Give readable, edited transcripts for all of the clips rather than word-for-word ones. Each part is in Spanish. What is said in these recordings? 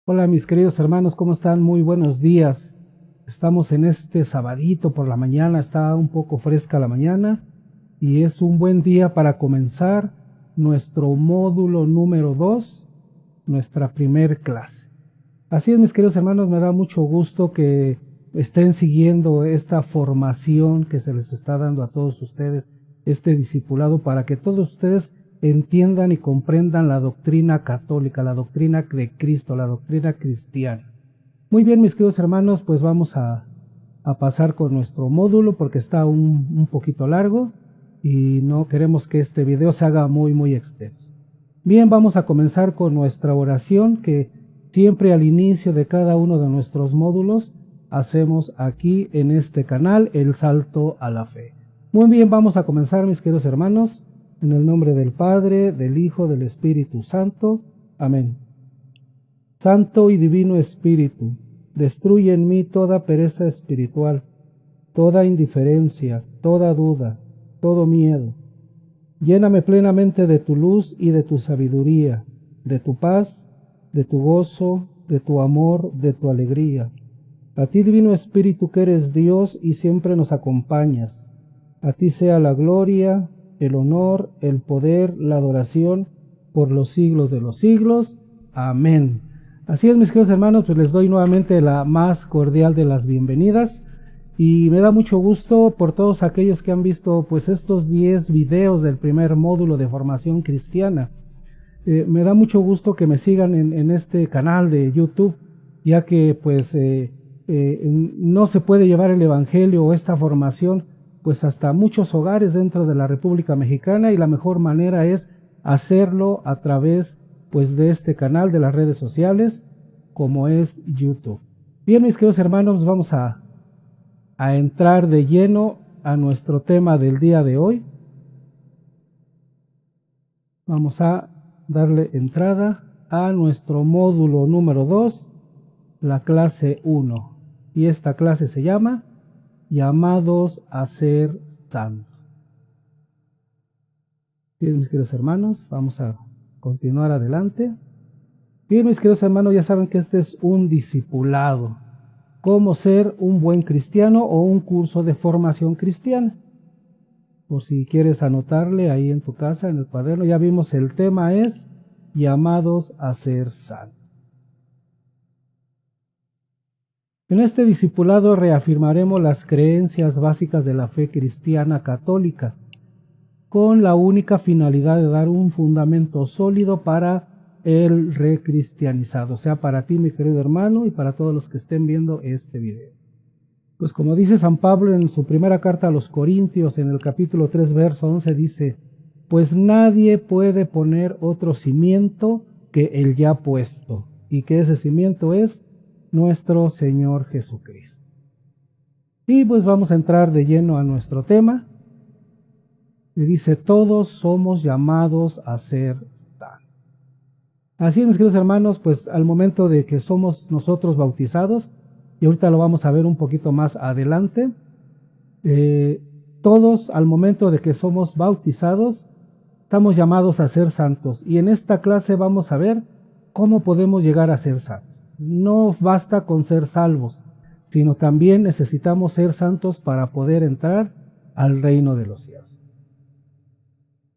Hola mis queridos hermanos, ¿cómo están? Muy buenos días. Estamos en este sabadito por la mañana, está un poco fresca la mañana y es un buen día para comenzar nuestro módulo número 2, nuestra primer clase. Así es mis queridos hermanos, me da mucho gusto que estén siguiendo esta formación que se les está dando a todos ustedes, este discipulado, para que todos ustedes entiendan y comprendan la doctrina católica, la doctrina de Cristo, la doctrina cristiana. Muy bien, mis queridos hermanos, pues vamos a pasar con nuestro módulo porque está un poquito largo y no queremos que este video se haga muy extenso. Bien, vamos a comenzar con nuestra oración que siempre al inicio de cada uno de nuestros módulos hacemos aquí en este canal, el salto a la fe. Muy bien, vamos a comenzar, mis queridos hermanos, en el nombre del Padre, del Hijo, del Espíritu Santo. Amén. Santo y Divino Espíritu, destruye en mí toda pereza espiritual, toda indiferencia, toda duda, todo miedo. Lléname plenamente de tu luz y de tu sabiduría, de tu paz, de tu gozo, de tu amor, de tu alegría. A ti, Divino Espíritu, que eres Dios y siempre nos acompañas. A ti sea la gloria, el honor, el poder, la adoración, por los siglos de los siglos. Amén. Así es, mis queridos hermanos, pues les doy nuevamente la más cordial de las bienvenidas. Y me da mucho gusto por todos aquellos que han visto pues estos 10 videos del primer módulo de formación cristiana. Me da mucho gusto que me sigan en este canal de YouTube, ya que pues no se puede llevar el evangelio o esta formación pues hasta muchos hogares dentro de la República Mexicana, y la mejor manera es hacerlo a través pues de este canal de las redes sociales como es YouTube. Bien, mis queridos hermanos, vamos a entrar de lleno a nuestro tema del día de hoy. Vamos a darle entrada a nuestro módulo número 2, la clase 1. Y esta clase se llama Llamados a ser santos. Bien, mis queridos hermanos, vamos a continuar adelante. Bien, mis queridos hermanos, ya saben que este es un discipulado. Cómo ser un buen cristiano o un curso de formación cristiana. Por si quieres anotarle ahí en tu casa, en el cuaderno, ya vimos el tema es llamados a ser santos. En este discipulado reafirmaremos las creencias básicas de la fe cristiana católica, con la única finalidad de dar un fundamento sólido para el recristianizado, o sea, para ti, mi querido hermano, y para todos los que estén viendo este video. Pues como dice San Pablo en su primera carta a los Corintios, en el capítulo 3, verso 11, dice: pues nadie puede poner otro cimiento que el ya puesto, y que ese cimiento es nuestro Señor Jesucristo. Y pues vamos a entrar de lleno a nuestro tema. Y dice: todos somos llamados a ser santos. Así, mis queridos hermanos, pues al momento de que somos nosotros bautizados, y ahorita lo vamos a ver un poquito más adelante, todos al momento de que somos bautizados estamos llamados a ser santos, y en esta clase vamos a ver cómo podemos llegar a ser santos. No basta con ser salvos, sino también necesitamos ser santos para poder entrar al reino de los cielos.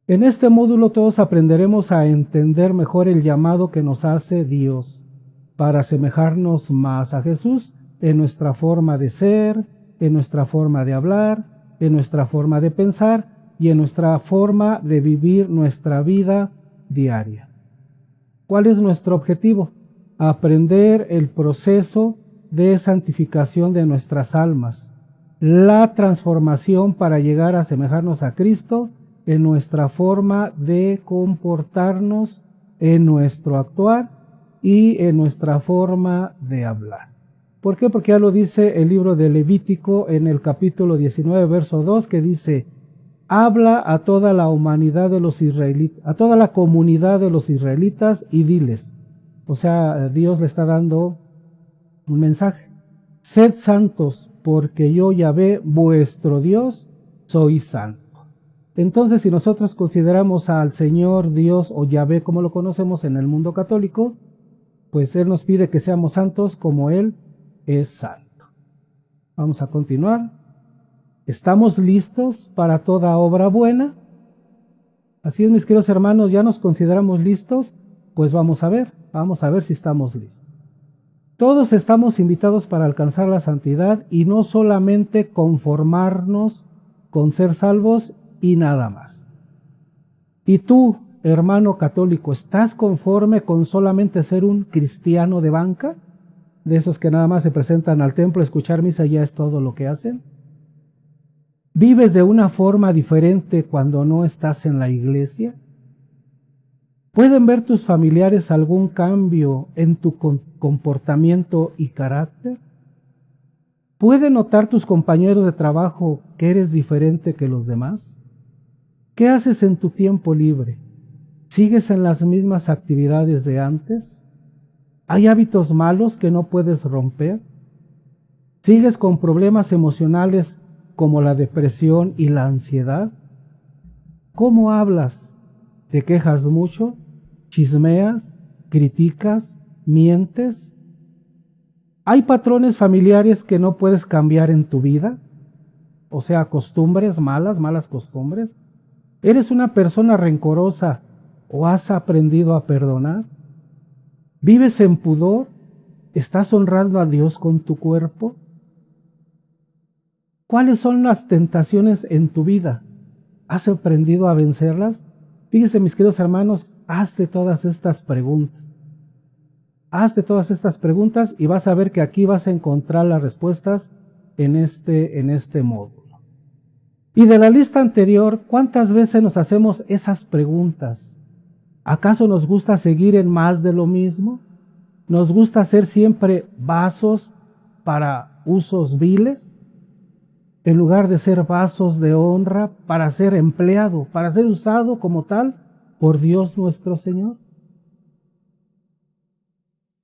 En este módulo todos aprenderemos a entender mejor el llamado que nos hace Dios para asemejarnos más a Jesús en nuestra forma de ser, en nuestra forma de hablar, en nuestra forma de pensar y en nuestra forma de vivir nuestra vida diaria. ¿Cuál es nuestro objetivo? Aprender el proceso de santificación de nuestras almas, la transformación para llegar a asemejarnos a Cristo en nuestra forma de comportarnos, en nuestro actuar y en nuestra forma de hablar. ¿Por qué? Porque ya lo dice el libro de Levítico en el capítulo 19, verso 2, que dice: habla a toda la humanidad de los israelitas, a toda la comunidad de los israelitas y diles. O sea, Dios le está dando un mensaje: sed santos, porque yo, Yahvé, vuestro Dios, soy santo. Entonces, si nosotros consideramos al Señor Dios o Yahvé como lo conocemos en el mundo católico, pues Él nos pide que seamos santos como Él es santo. Vamos a continuar. ¿Estamos listos para toda obra buena? Así es, mis queridos hermanos, ¿ya nos consideramos listos? Pues vamos a ver si estamos listos. Todos estamos invitados para alcanzar la santidad y no solamente conformarnos con ser salvos y nada más. ¿Y tú, hermano católico, estás conforme con solamente ser un cristiano de banca? De esos que nada más se presentan al templo a escuchar misa y ya es todo lo que hacen. ¿Vives de una forma diferente cuando no estás en la iglesia? ¿Pueden ver tus familiares algún cambio en tu comportamiento y carácter? ¿Pueden notar tus compañeros de trabajo que eres diferente que los demás? ¿Qué haces en tu tiempo libre? ¿Sigues en las mismas actividades de antes? ¿Hay hábitos malos que no puedes romper? ¿Sigues con problemas emocionales como la depresión y la ansiedad? ¿Cómo hablas? ¿Te quejas mucho? ¿Chismeas? ¿Criticas? ¿Mientes? ¿Hay patrones familiares que no puedes cambiar en tu vida? O sea, costumbres malas costumbres. ¿Eres una persona rencorosa o has aprendido a perdonar? ¿Vives en pudor? ¿Estás honrando a Dios con tu cuerpo? ¿Cuáles son las tentaciones en tu vida? ¿Has aprendido a vencerlas? Fíjense, mis queridos hermanos, hazte todas estas preguntas. Hazte todas estas preguntas y vas a ver que aquí vas a encontrar las respuestas en este módulo. Y de la lista anterior, ¿cuántas veces nos hacemos esas preguntas? ¿Acaso nos gusta seguir en más de lo mismo? ¿Nos gusta ser siempre vasos para usos viles? En lugar de ser vasos de honra para ser empleado, para ser usado como tal por Dios nuestro Señor.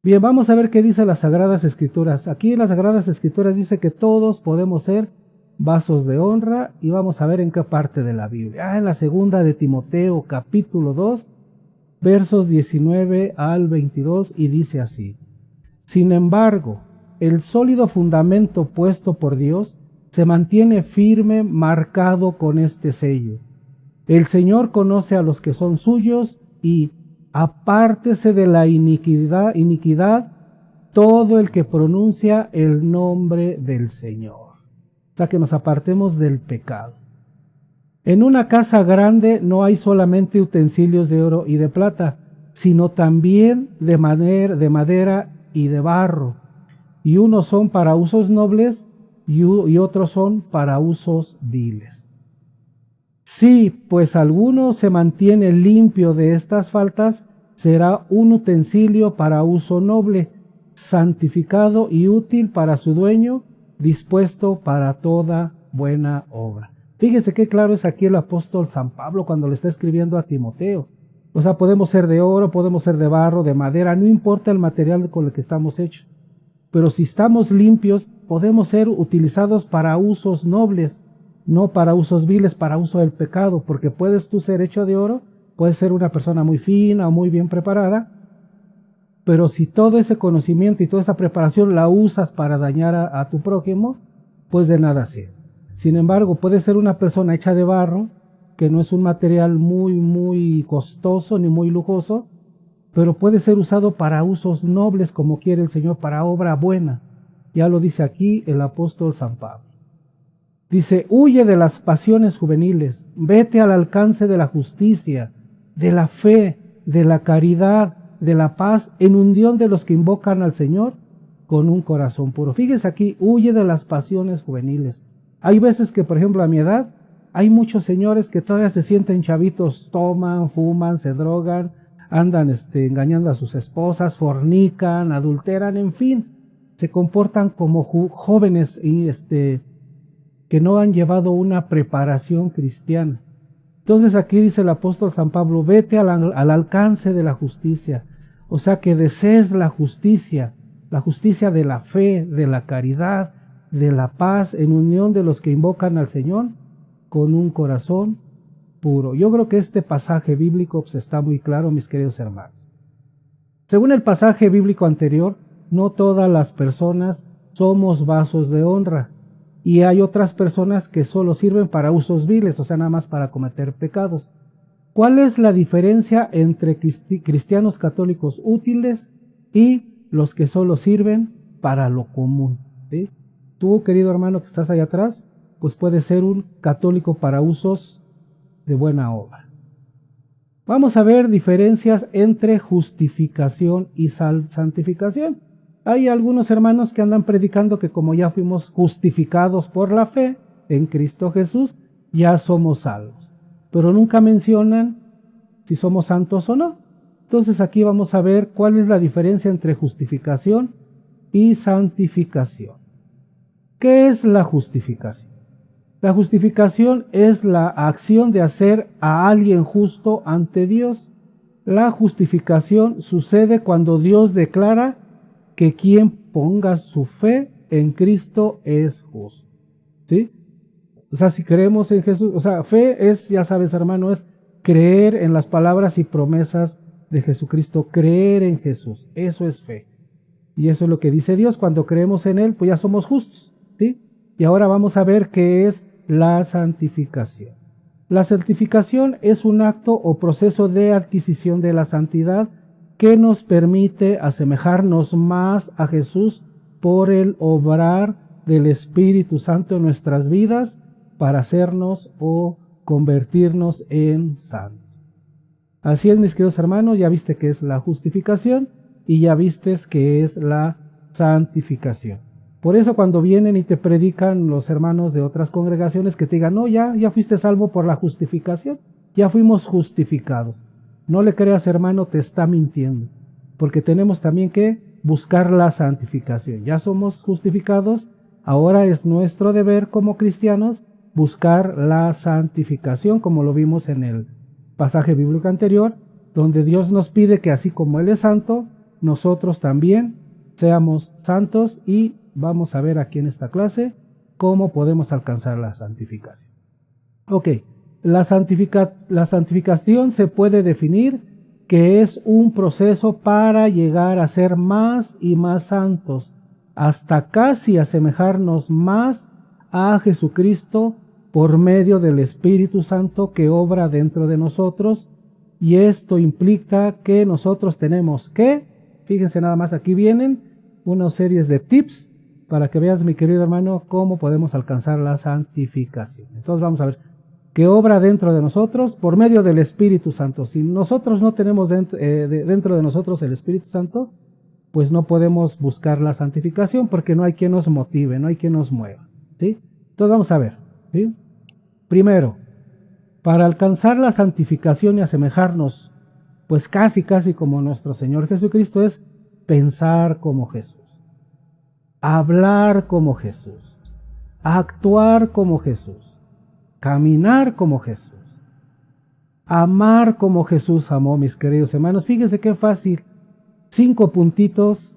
Bien, vamos a ver qué dice las Sagradas Escrituras. Aquí en las Sagradas Escrituras dice que todos podemos ser vasos de honra y vamos a ver en qué parte de la Biblia. En la segunda de Timoteo, capítulo 2, versos 19 al 22, y dice así: Sin embargo, el sólido fundamento puesto por Dios se mantiene firme, marcado con este sello. El Señor conoce a los que son suyos y apártese de la iniquidad todo el que pronuncia el nombre del Señor. O sea, que nos apartemos del pecado. En una casa grande no hay solamente utensilios de oro y de plata, sino también de madera y de barro. Y unos son para usos nobles y otros son para usos viles. Si pues alguno se mantiene limpio de estas faltas, será un utensilio para uso noble, santificado y útil para su dueño, dispuesto para toda buena obra. Fíjese qué claro es aquí el apóstol San Pablo cuando le está escribiendo a Timoteo. O sea, podemos ser de oro, podemos ser de barro, de madera, no importa el material con el que estamos hechos. Pero si estamos limpios, podemos ser utilizados para usos nobles, no para usos viles, para uso del pecado, porque puedes tú ser hecho de oro, puedes ser una persona muy fina o muy bien preparada, pero si todo ese conocimiento y toda esa preparación la usas para dañar a tu prójimo, pues de nada sirve. Sin embargo, puedes ser una persona hecha de barro, que no es un material muy costoso ni muy lujoso, pero puede ser usado para usos nobles como quiere el Señor, para obra buena. Ya lo dice aquí el apóstol San Pablo. Dice: huye de las pasiones juveniles, vete al alcance de la justicia, de la fe, de la caridad, de la paz, en unión de los que invocan al Señor con un corazón puro. Fíjese aquí, huye de las pasiones juveniles. Hay veces que, por ejemplo, a mi edad, hay muchos señores que todavía se sienten chavitos, toman, fuman, se drogan, andan engañando a sus esposas, fornican, adulteran, en fin, se comportan como jóvenes y que no han llevado una preparación cristiana. Entonces aquí dice el apóstol San Pablo: vete al alcance de la justicia, o sea, que desees la justicia de la fe, de la caridad, de la paz, en unión de los que invocan al Señor con un corazón puro. Yo creo que este pasaje bíblico pues, está muy claro, mis queridos hermanos. Según el pasaje bíblico anterior, no todas las personas somos vasos de honra, y hay otras personas que solo sirven para usos viles, o sea, nada más para cometer pecados. ¿Cuál es la diferencia entre cristianos católicos útiles y los que solo sirven para lo común? ¿Sí? Tú, querido hermano que estás allá atrás, pues puedes ser un católico para usos de buena obra. Vamos a ver diferencias entre justificación y santificación. Hay algunos hermanos que andan predicando que como ya fuimos justificados por la fe en Cristo Jesús, ya somos salvos. Pero nunca mencionan si somos santos o no. Entonces aquí vamos a ver cuál es la diferencia entre justificación y santificación. ¿Qué es la justificación? La justificación es la acción de hacer a alguien justo ante Dios. La justificación sucede cuando Dios declara que quien ponga su fe en Cristo es justo. ¿Sí? O sea, si creemos en Jesús, o sea, fe es, ya sabes, hermano, es creer en las palabras y promesas de Jesucristo, creer en Jesús. Eso es fe. Y eso es lo que dice Dios, cuando creemos en Él, pues ya somos justos, ¿sí? Y ahora vamos a ver qué es la santificación. La santificación es un acto o proceso de adquisición de la santidad que nos permite asemejarnos más a Jesús por el obrar del Espíritu Santo en nuestras vidas para hacernos o convertirnos en santos. Así es, mis queridos hermanos, ya viste que es la justificación y ya vistes que es la santificación. Por eso cuando vienen y te predican los hermanos de otras congregaciones que te digan, no, ya fuiste salvo por la justificación, ya fuimos justificados. No le creas, hermano, te está mintiendo, porque tenemos también que buscar la santificación. Ya somos justificados, ahora es nuestro deber como cristianos buscar la santificación, como lo vimos en el pasaje bíblico anterior, donde Dios nos pide que así como Él es santo, nosotros también seamos santos, y vamos a ver aquí en esta clase cómo podemos alcanzar la santificación. Ok, la santificación se puede definir que es un proceso para llegar a ser más y más santos, hasta casi asemejarnos más a Jesucristo por medio del Espíritu Santo que obra dentro de nosotros, y esto implica que nosotros tenemos que, fíjense nada más, aquí vienen unas series de tips para que veas, mi querido hermano, cómo podemos alcanzar la santificación. Entonces vamos a ver, que obra dentro de nosotros por medio del Espíritu Santo. Si nosotros no tenemos dentro de nosotros el Espíritu Santo, pues no podemos buscar la santificación, porque no hay quien nos motive, no hay quien nos mueva, ¿sí? Entonces vamos a ver, ¿sí? Primero, para alcanzar la santificación y asemejarnos, pues casi como nuestro Señor Jesucristo, es pensar como Jesús, hablar como Jesús, actuar como Jesús, caminar como Jesús, amar como Jesús amó, mis queridos hermanos. Fíjense qué fácil, 5 puntitos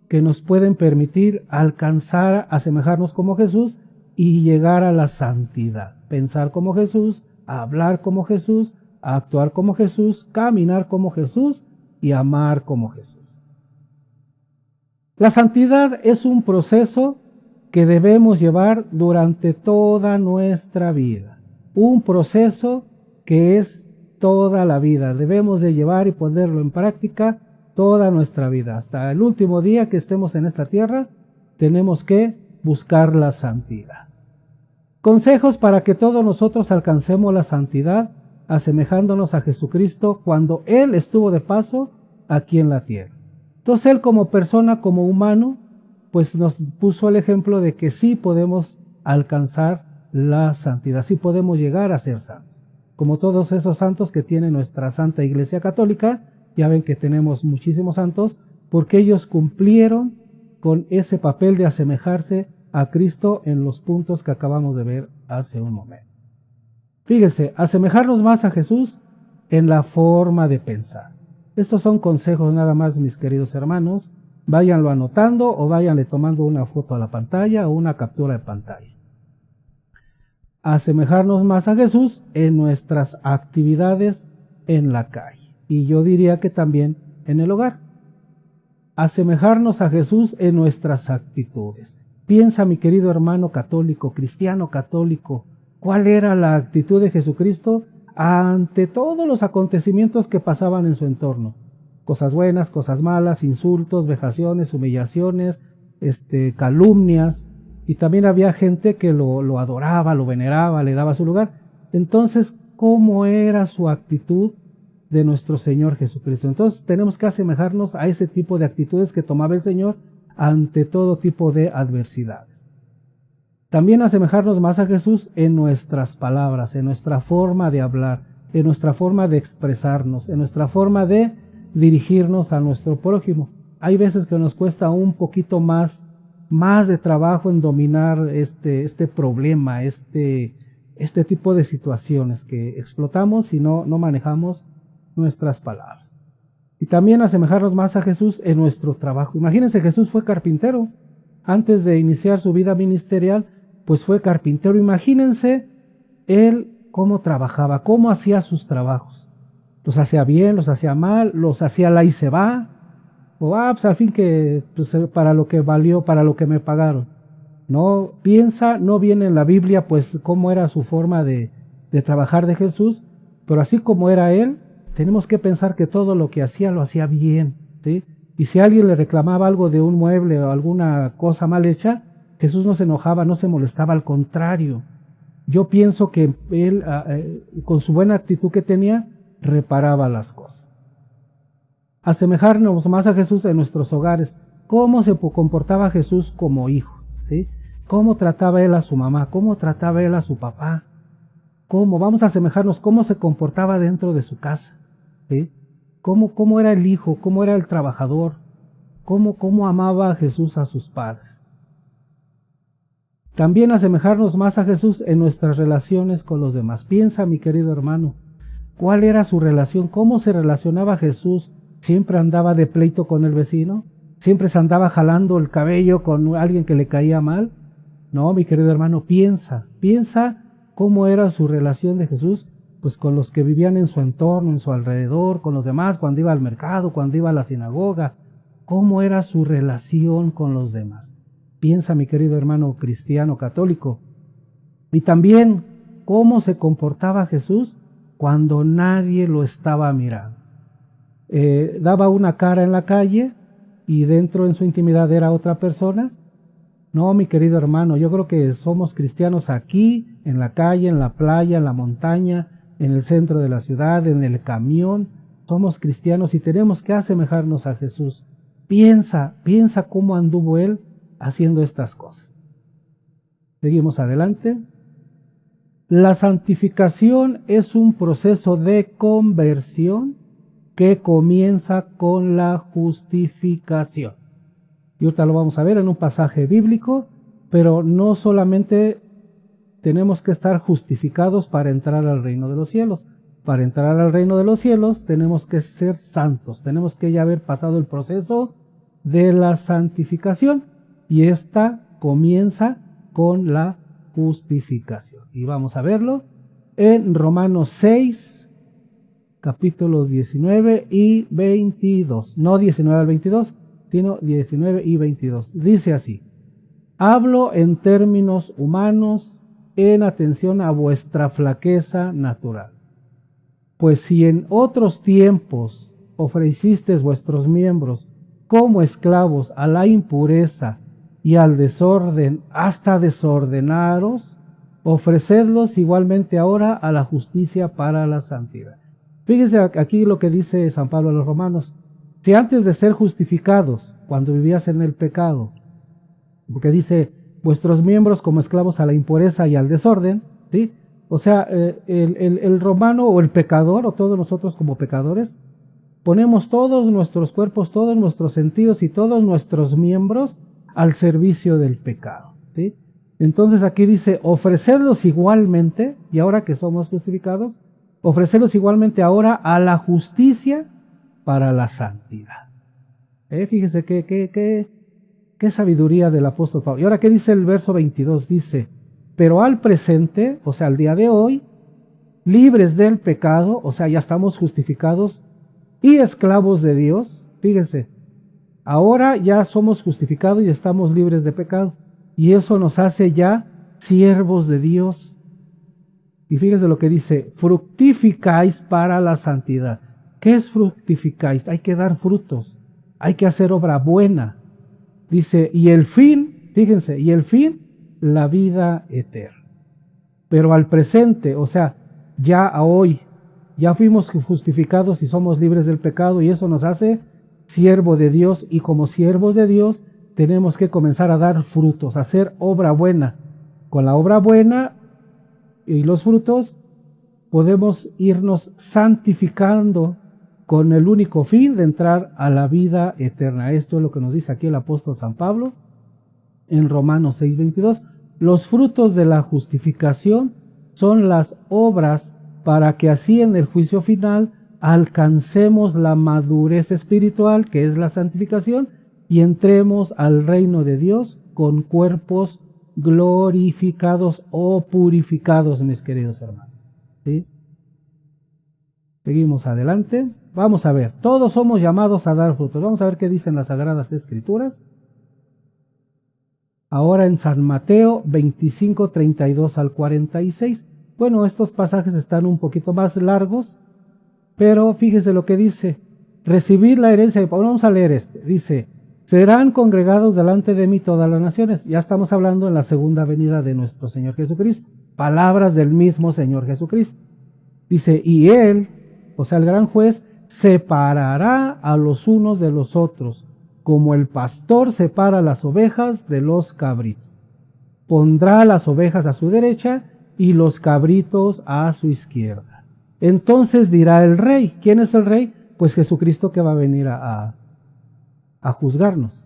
que nos pueden permitir alcanzar, asemejarnos como Jesús y llegar a la santidad. Pensar como Jesús, hablar como Jesús, actuar como Jesús, caminar como Jesús y amar como Jesús. La santidad es un proceso que debemos llevar durante toda nuestra vida. Un proceso que es toda la vida. Debemos de llevar y ponerlo en práctica toda nuestra vida. Hasta el último día que estemos en esta tierra, tenemos que buscar la santidad. Consejos para que todos nosotros alcancemos la santidad, asemejándonos a Jesucristo cuando Él estuvo de paso aquí en la tierra. Entonces Él como persona, como humano, pues nos puso el ejemplo de que sí podemos alcanzar la santidad, sí podemos llegar a ser santos. Como todos esos santos que tiene nuestra Santa Iglesia Católica, ya ven que tenemos muchísimos santos, porque ellos cumplieron con ese papel de asemejarse a Cristo en los puntos que acabamos de ver hace un momento. Fíjense, asemejarnos más a Jesús en la forma de pensar. Estos son consejos nada más, mis queridos hermanos. Váyanlo anotando o váyanle tomando una foto a la pantalla o una captura de pantalla. Asemejarnos más a Jesús en nuestras actividades en la calle. Y yo diría que también en el hogar. asemejarnos a Jesús en nuestras actitudes. Piensa, mi querido hermano católico, cristiano católico, ¿cuál era la actitud de Jesucristo ante todos los acontecimientos que pasaban en su entorno? Cosas buenas, cosas malas, insultos, vejaciones, humillaciones, calumnias, y también había gente que lo adoraba, lo veneraba, le daba su lugar. Entonces, ¿cómo era su actitud de nuestro Señor Jesucristo? Entonces tenemos que asemejarnos a ese tipo de actitudes que tomaba el Señor ante todo tipo de adversidades. También asemejarnos más a Jesús en nuestras palabras, en nuestra forma de hablar, en nuestra forma de expresarnos, en nuestra forma de dirigirnos a nuestro prójimo. Hay veces que nos cuesta un poquito más de trabajo en dominar este problema, este tipo de situaciones que explotamos si no manejamos nuestras palabras. Y también asemejarnos más a Jesús en nuestro trabajo. Imagínense, Jesús fue carpintero. Antes de iniciar su vida ministerial, pues fue carpintero. Imagínense él cómo trabajaba, cómo hacía sus trabajos. Los hacía bien, los hacía mal, los hacía la y se va. O pues al fin que pues, para lo que valió, para lo que me pagaron. No piensa, no viene en la Biblia pues cómo era su forma de trabajar de Jesús, pero así como era él, tenemos que pensar que todo lo que hacía lo hacía bien, ¿sí? Y si alguien le reclamaba algo de un mueble o alguna cosa mal hecha, Jesús no se enojaba, no se molestaba, al contrario. Yo pienso que él, con su buena actitud que tenía, reparaba las cosas. Asemejarnos más a Jesús en nuestros hogares. ¿Cómo se comportaba Jesús como hijo? ¿Sí? ¿Cómo trataba él a su mamá? ¿Cómo trataba él a su papá? Vamos a asemejarnos cómo se comportaba dentro de su casa, ¿sí? ¿Cómo era el hijo? ¿Cómo era el trabajador? ¿Cómo amaba a Jesús a sus padres? También asemejarnos más a Jesús en nuestras relaciones con los demás. Piensa, mi querido hermano, ¿cuál era su relación? ¿Cómo se relacionaba Jesús? ¿Siempre andaba de pleito con el vecino? ¿Siempre se andaba jalando el cabello con alguien que le caía mal? No, mi querido hermano, piensa cómo era su relación de Jesús, pues con los que vivían en su entorno, en su alrededor, con los demás, cuando iba al mercado, cuando iba a la sinagoga. ¿Cómo era su relación con los demás? Piensa, mi querido hermano cristiano católico. Y también, ¿cómo se comportaba Jesús cuando nadie lo estaba mirando? ¿Daba una cara en la calle y dentro en su intimidad era otra persona? No, mi querido hermano, yo creo que somos cristianos aquí, en la calle, en la playa, en la montaña, en el centro de la ciudad, en el camión. Somos cristianos y tenemos que asemejarnos a Jesús. Piensa cómo anduvo él haciendo estas cosas. Seguimos adelante. La santificación es un proceso de conversión que comienza con la justificación. Y ahorita lo vamos a ver en un pasaje bíblico, pero no solamente tenemos que estar justificados para entrar al reino de los cielos. Para entrar al reino de los cielos tenemos que ser santos, tenemos que ya haber pasado el proceso de la santificación y esta comienza con la justificación. Y vamos a verlo en Romanos 6, capítulos 19 y 22. No 19 al 22, sino 19 y 22. Dice así: hablo en términos humanos en atención a vuestra flaqueza natural. Pues si en otros tiempos ofrecisteis vuestros miembros como esclavos a la impureza y al desorden hasta desordenaros, ofrecedlos igualmente ahora a la justicia para la santidad. Fíjense aquí lo que dice San Pablo a los romanos. Si antes de ser justificados, cuando vivías en el pecado, porque dice vuestros miembros como esclavos a la impureza y al desorden, ¿sí? O sea, el romano o el pecador, o todos nosotros como pecadores, ponemos todos nuestros cuerpos, todos nuestros sentidos y todos nuestros miembros al servicio del pecado, ¿sí? Entonces aquí dice, ofrecerlos igualmente, y ahora que somos justificados, ofrecerlos igualmente ahora a la justicia para la santidad. Fíjese qué sabiduría del apóstol Pablo. Y ahora, ¿qué dice el verso 22? Dice, pero al presente, o sea, al día de hoy, libres del pecado, o sea, ya estamos justificados y esclavos de Dios. Fíjense, Ahora ya somos justificados y estamos libres de pecado. Y eso nos hace ya siervos de Dios. Y fíjense lo que dice, fructificáis para la santidad. ¿Qué es fructificáis? Hay que dar frutos, hay que hacer obra buena. Dice, y el fin, fíjense, y el fin, la vida eterna. Pero al presente, o sea, ya a hoy, ya fuimos justificados y somos libres del pecado, y eso nos hace siervo de Dios, y como siervos de Dios tenemos que comenzar a dar frutos, a hacer obra buena. Con la obra buena y los frutos podemos irnos santificando con el único fin de entrar a la vida eterna. Esto es lo que nos dice aquí el apóstol San Pablo en Romanos 6:22. Los frutos de la justificación son las obras para que así en el juicio final alcancemos la madurez espiritual, que es la santificación, y entremos al reino de Dios con cuerpos glorificados o purificados, mis queridos hermanos. ¿Sí? Seguimos adelante. Vamos a ver, todos somos llamados a dar frutos. Vamos a ver qué dicen las Sagradas Escrituras. Ahora en San Mateo 25, 32 al 46. Bueno, estos pasajes están un poquito más largos, pero fíjese lo que dice. Recibid la herencia de Pablo. Vamos a leer este. Dice, serán congregados delante de mí todas las naciones. Ya estamos hablando en la segunda venida de nuestro Señor Jesucristo. Palabras del mismo Señor Jesucristo. Dice, y Él, o sea, el gran juez, separará a los unos de los otros, como el pastor separa las ovejas de los cabritos. Pondrá las ovejas a su derecha y los cabritos a su izquierda. Entonces dirá el rey. ¿Quién es el rey? Pues Jesucristo, que va a venir a juzgarnos.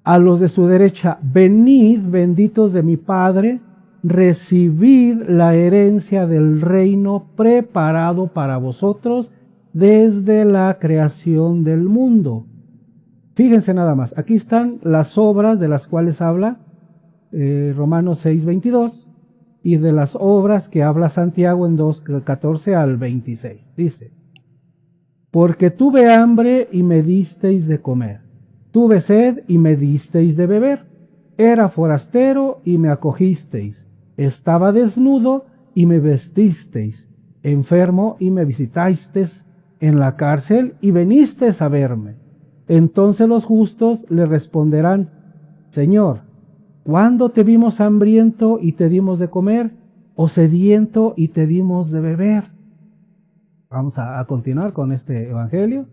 A los de su derecha, venid, benditos de mi Padre, recibid la herencia del reino preparado para vosotros desde la creación del mundo. Fíjense nada más, aquí están las obras de las cuales habla Romanos 6:22 y de las obras que habla Santiago en 2:14 al 26. Dice, porque tuve hambre y me disteis de comer, tuve sed y me disteis de beber, era forastero y me acogisteis, estaba desnudo y me vestisteis, enfermo y me visitasteis, en la cárcel y venisteis a verme. Entonces los justos le responderán, Señor, ¿cuándo te vimos hambriento y te dimos de comer, o sediento y te dimos de beber? Vamos a continuar con este evangelio.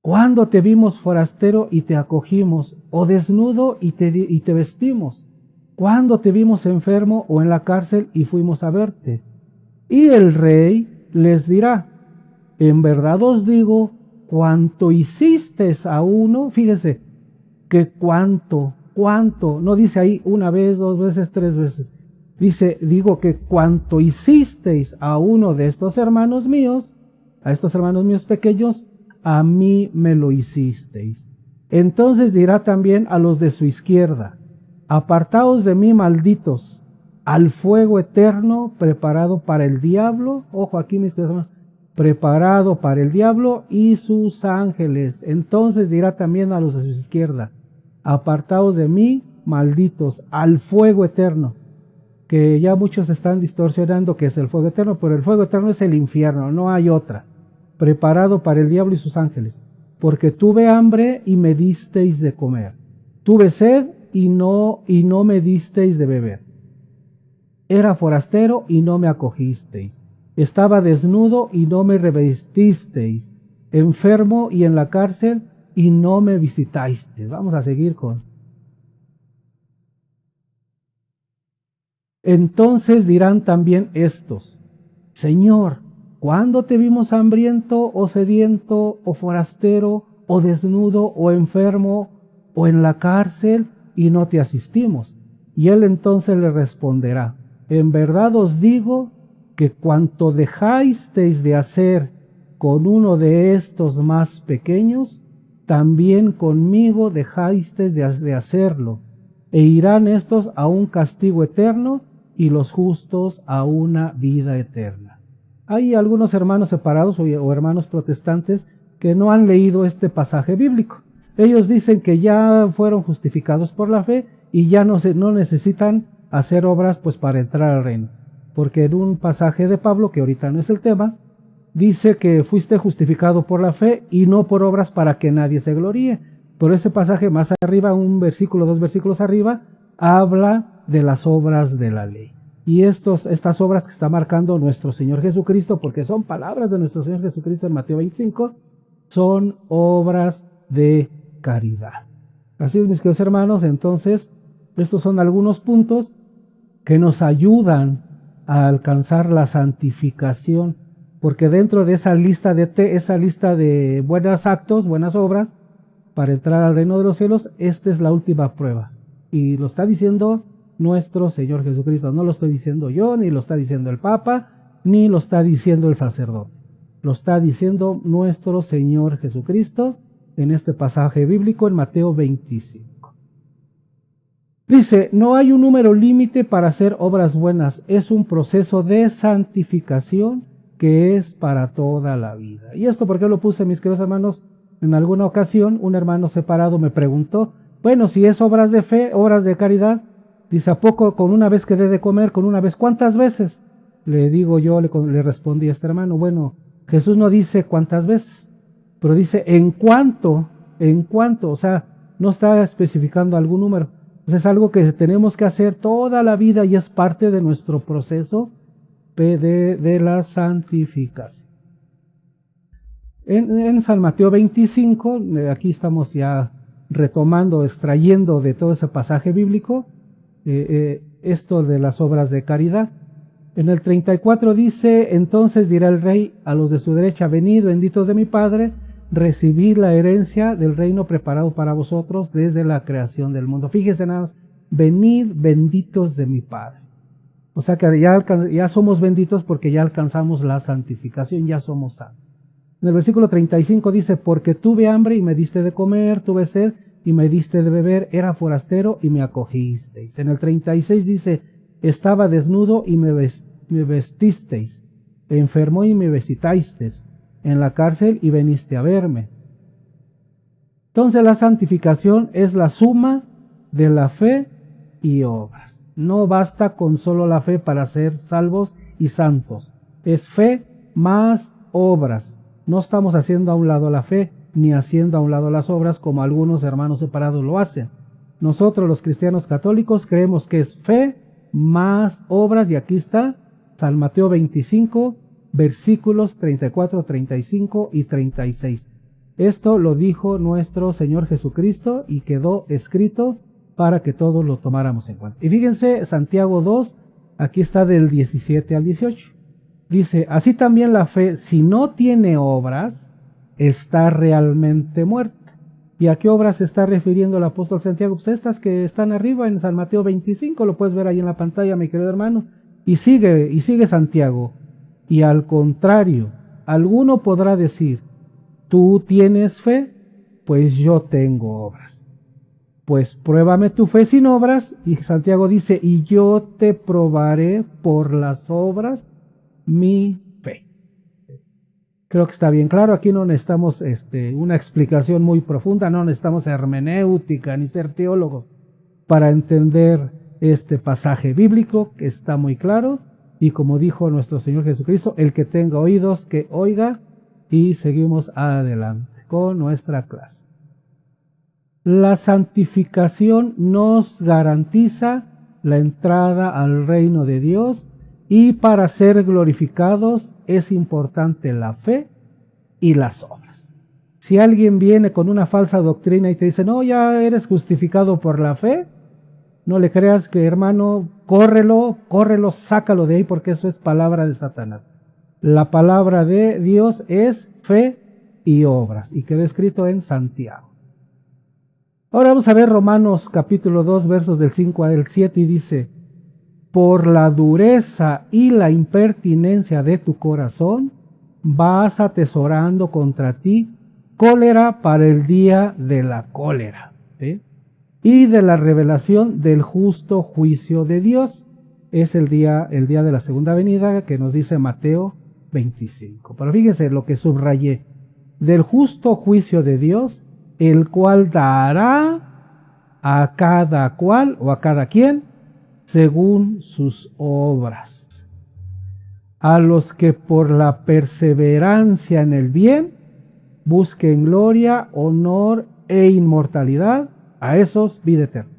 ¿Cuándo te vimos forastero y te acogimos, o desnudo y te vestimos? ¿Cuándo te vimos enfermo o en la cárcel y fuimos a verte? Y el rey les dirá, en verdad os digo, cuanto hicisteis a uno, fíjese, que cuánto, no dice ahí una vez, dos veces, tres veces. Dice, digo que cuanto hicisteis a uno de estos hermanos míos, a estos hermanos míos pequeños, a mí me lo hicisteis. Entonces dirá también a los de su izquierda, apartaos de mí, malditos, al fuego eterno preparado para el diablo. Ojo aquí, mis hermanos, preparado para el diablo y sus ángeles. Entonces dirá también a los de su izquierda, apartaos de mí, malditos, al fuego eterno. Que ya muchos están distorsionando que es el fuego eterno, pero el fuego eterno es el infierno, no hay otra. Preparado para el diablo y sus ángeles. Porque tuve hambre y me disteis de comer, tuve sed y no me disteis de beber, era forastero y no me acogisteis, estaba desnudo y no me revestisteis, enfermo y en la cárcel y no me visitasteis. Vamos a seguir con. Entonces dirán también estos, Señor, ¿cuándo te vimos hambriento o sediento o forastero o desnudo o enfermo o en la cárcel y no te asistimos? Y él entonces le responderá, en verdad os digo que cuanto dejasteis de hacer con uno de estos más pequeños, también conmigo dejasteis de hacerlo, e irán estos a un castigo eterno y los justos a una vida eterna. Hay algunos hermanos separados o hermanos protestantes que no han leído este pasaje bíblico. Ellos dicen que ya fueron justificados por la fe y ya no necesitan hacer obras pues para entrar al reino. Porque en un pasaje de Pablo, que ahorita no es el tema, dice que fuiste justificado por la fe y no por obras para que nadie se gloríe. Por ese pasaje más arriba, un versículo, 2 versículos arriba, habla de las obras de la ley. Y estas obras que está marcando nuestro Señor Jesucristo, porque son palabras de nuestro Señor Jesucristo en Mateo 25, son obras de caridad. Así es, mis queridos hermanos, entonces, estos son algunos puntos que nos ayudan a alcanzar la santificación, porque dentro de esa lista de buenos actos, buenas obras, para entrar al reino de los cielos, esta es la última prueba. Y lo está diciendo nuestro Señor Jesucristo. No lo estoy diciendo yo, ni lo está diciendo el Papa, ni lo está diciendo el sacerdote. Lo está diciendo nuestro Señor Jesucristo en este pasaje bíblico en Mateo 25. Dice, no hay un número límite para hacer obras buenas. Es un proceso de santificación que es para toda la vida. ¿Y esto por qué lo puse, mis queridos hermanos? En alguna ocasión, un hermano separado me preguntó, bueno, si es obras de fe, obras de caridad, dice, ¿a poco con una vez que dé de comer, con una vez? ¿Cuántas veces? Le respondí a este hermano, bueno, Jesús no dice cuántas veces, pero dice en cuánto, o sea, no está especificando algún número. Entonces es algo que tenemos que hacer toda la vida y es parte de nuestro proceso de la santificación. En San Mateo 25, aquí estamos ya retomando, extrayendo de todo ese pasaje bíblico, esto de las obras de caridad. En el 34 dice, entonces dirá el rey a los de su derecha, venid, benditos de mi Padre, recibid la herencia del reino preparado para vosotros desde la creación del mundo. Fíjense nada más, venid, benditos de mi Padre. O sea que ya somos benditos porque ya alcanzamos la santificación, ya somos santos. En el versículo 35 dice, porque tuve hambre y me diste de comer, tuve sed y me diste de beber, era forastero y me acogisteis. En el 36 dice, estaba desnudo y me vestisteis, enfermo y me visitasteis, en la cárcel y veniste a verme. Entonces la santificación es la suma de la fe y obras. No basta con solo la fe para ser salvos y santos. Es fe más obras. No estamos haciendo a un lado la fe, ni haciendo a un lado las obras como algunos hermanos separados lo hacen. Nosotros los cristianos católicos creemos que es fe más obras, y aquí está San Mateo 25, versículos 34, 35 y 36. Esto lo dijo nuestro Señor Jesucristo y quedó escrito para que todos lo tomáramos en cuenta. Y fíjense, Santiago 2, aquí está del 17 al 18. Dice, así también la fe, si no tiene obras, está realmente muerta. ¿Y a qué obras se está refiriendo el apóstol Santiago? Pues estas que están arriba en San Mateo 25, lo puedes ver ahí en la pantalla, mi querido hermano. Y sigue Santiago. Y al contrario, alguno podrá decir, tú tienes fe, pues yo tengo obras. Pues pruébame tu fe sin obras. Y Santiago dice, y yo te probaré por las obras mi fe. Creo que está bien claro, aquí no necesitamos una explicación muy profunda, no necesitamos hermenéutica ni ser teólogos para entender este pasaje bíblico, que está muy claro, y como dijo nuestro Señor Jesucristo, el que tenga oídos que oiga, y seguimos adelante con nuestra clase. La santificación nos garantiza la entrada al reino de Dios. Y para ser glorificados es importante la fe y las obras. Si alguien viene con una falsa doctrina y te dice, no, ya eres justificado por la fe, no le creas, que hermano, córrelo, sácalo de ahí, porque eso es palabra de Satanás. La palabra de Dios es fe y obras, y quedó escrito en Santiago. Ahora vamos a ver Romanos capítulo 2, versos del 5 al 7, y dice, por la dureza y la impertinencia de tu corazón, vas atesorando contra ti cólera para el día de la cólera, ¿sí? Y de la revelación del justo juicio de Dios. Es el día de la segunda venida que nos dice Mateo 25. Pero fíjense lo que subrayé. del justo juicio de Dios, el cual dará a cada cual o a cada quien según sus obras. A los que por la perseverancia en el bien busquen gloria, honor e inmortalidad, a esos vida eterna.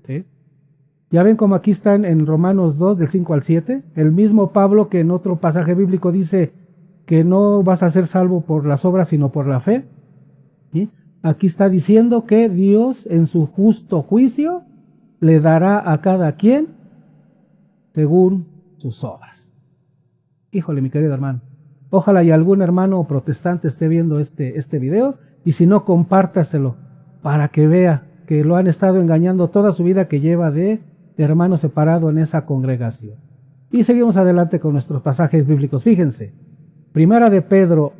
¿Sí? Ya ven como aquí están en Romanos 2, del 5 al 7, el mismo Pablo que en otro pasaje bíblico dice que no vas a ser salvo por las obras, sino por la fe. ¿Sí? Aquí está diciendo que Dios en su justo juicio le dará a cada quien según sus obras. Híjole, mi querido hermano, ojalá y algún hermano protestante esté viendo este video, y si no, compártaselo para que vea que lo han estado engañando toda su vida que lleva de hermano separado en esa congregación. Y seguimos adelante con nuestros pasajes bíblicos. Fíjense, Primera de Pedro,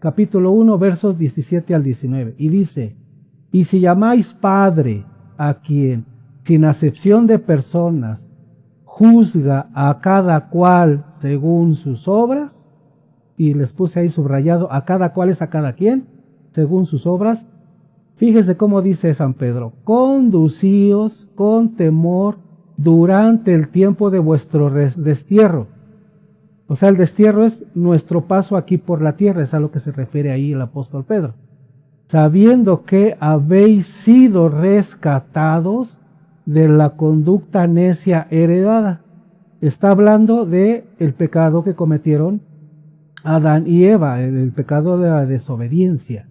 capítulo 1, versos 17 al 19, y dice: y si llamáis Padre a quien, sin acepción de personas, juzga a cada cual según sus obras, y les puse ahí subrayado, a cada cual es a cada quien, según sus obras. Fíjese cómo dice San Pedro: conducíos con temor durante el tiempo de vuestro destierro. O sea, el destierro es nuestro paso aquí por la tierra, es a lo que se refiere ahí el apóstol Pedro. Sabiendo que habéis sido rescatados de la conducta necia heredada. Está hablando de el pecado que cometieron Adán y Eva, el pecado de la desobediencia.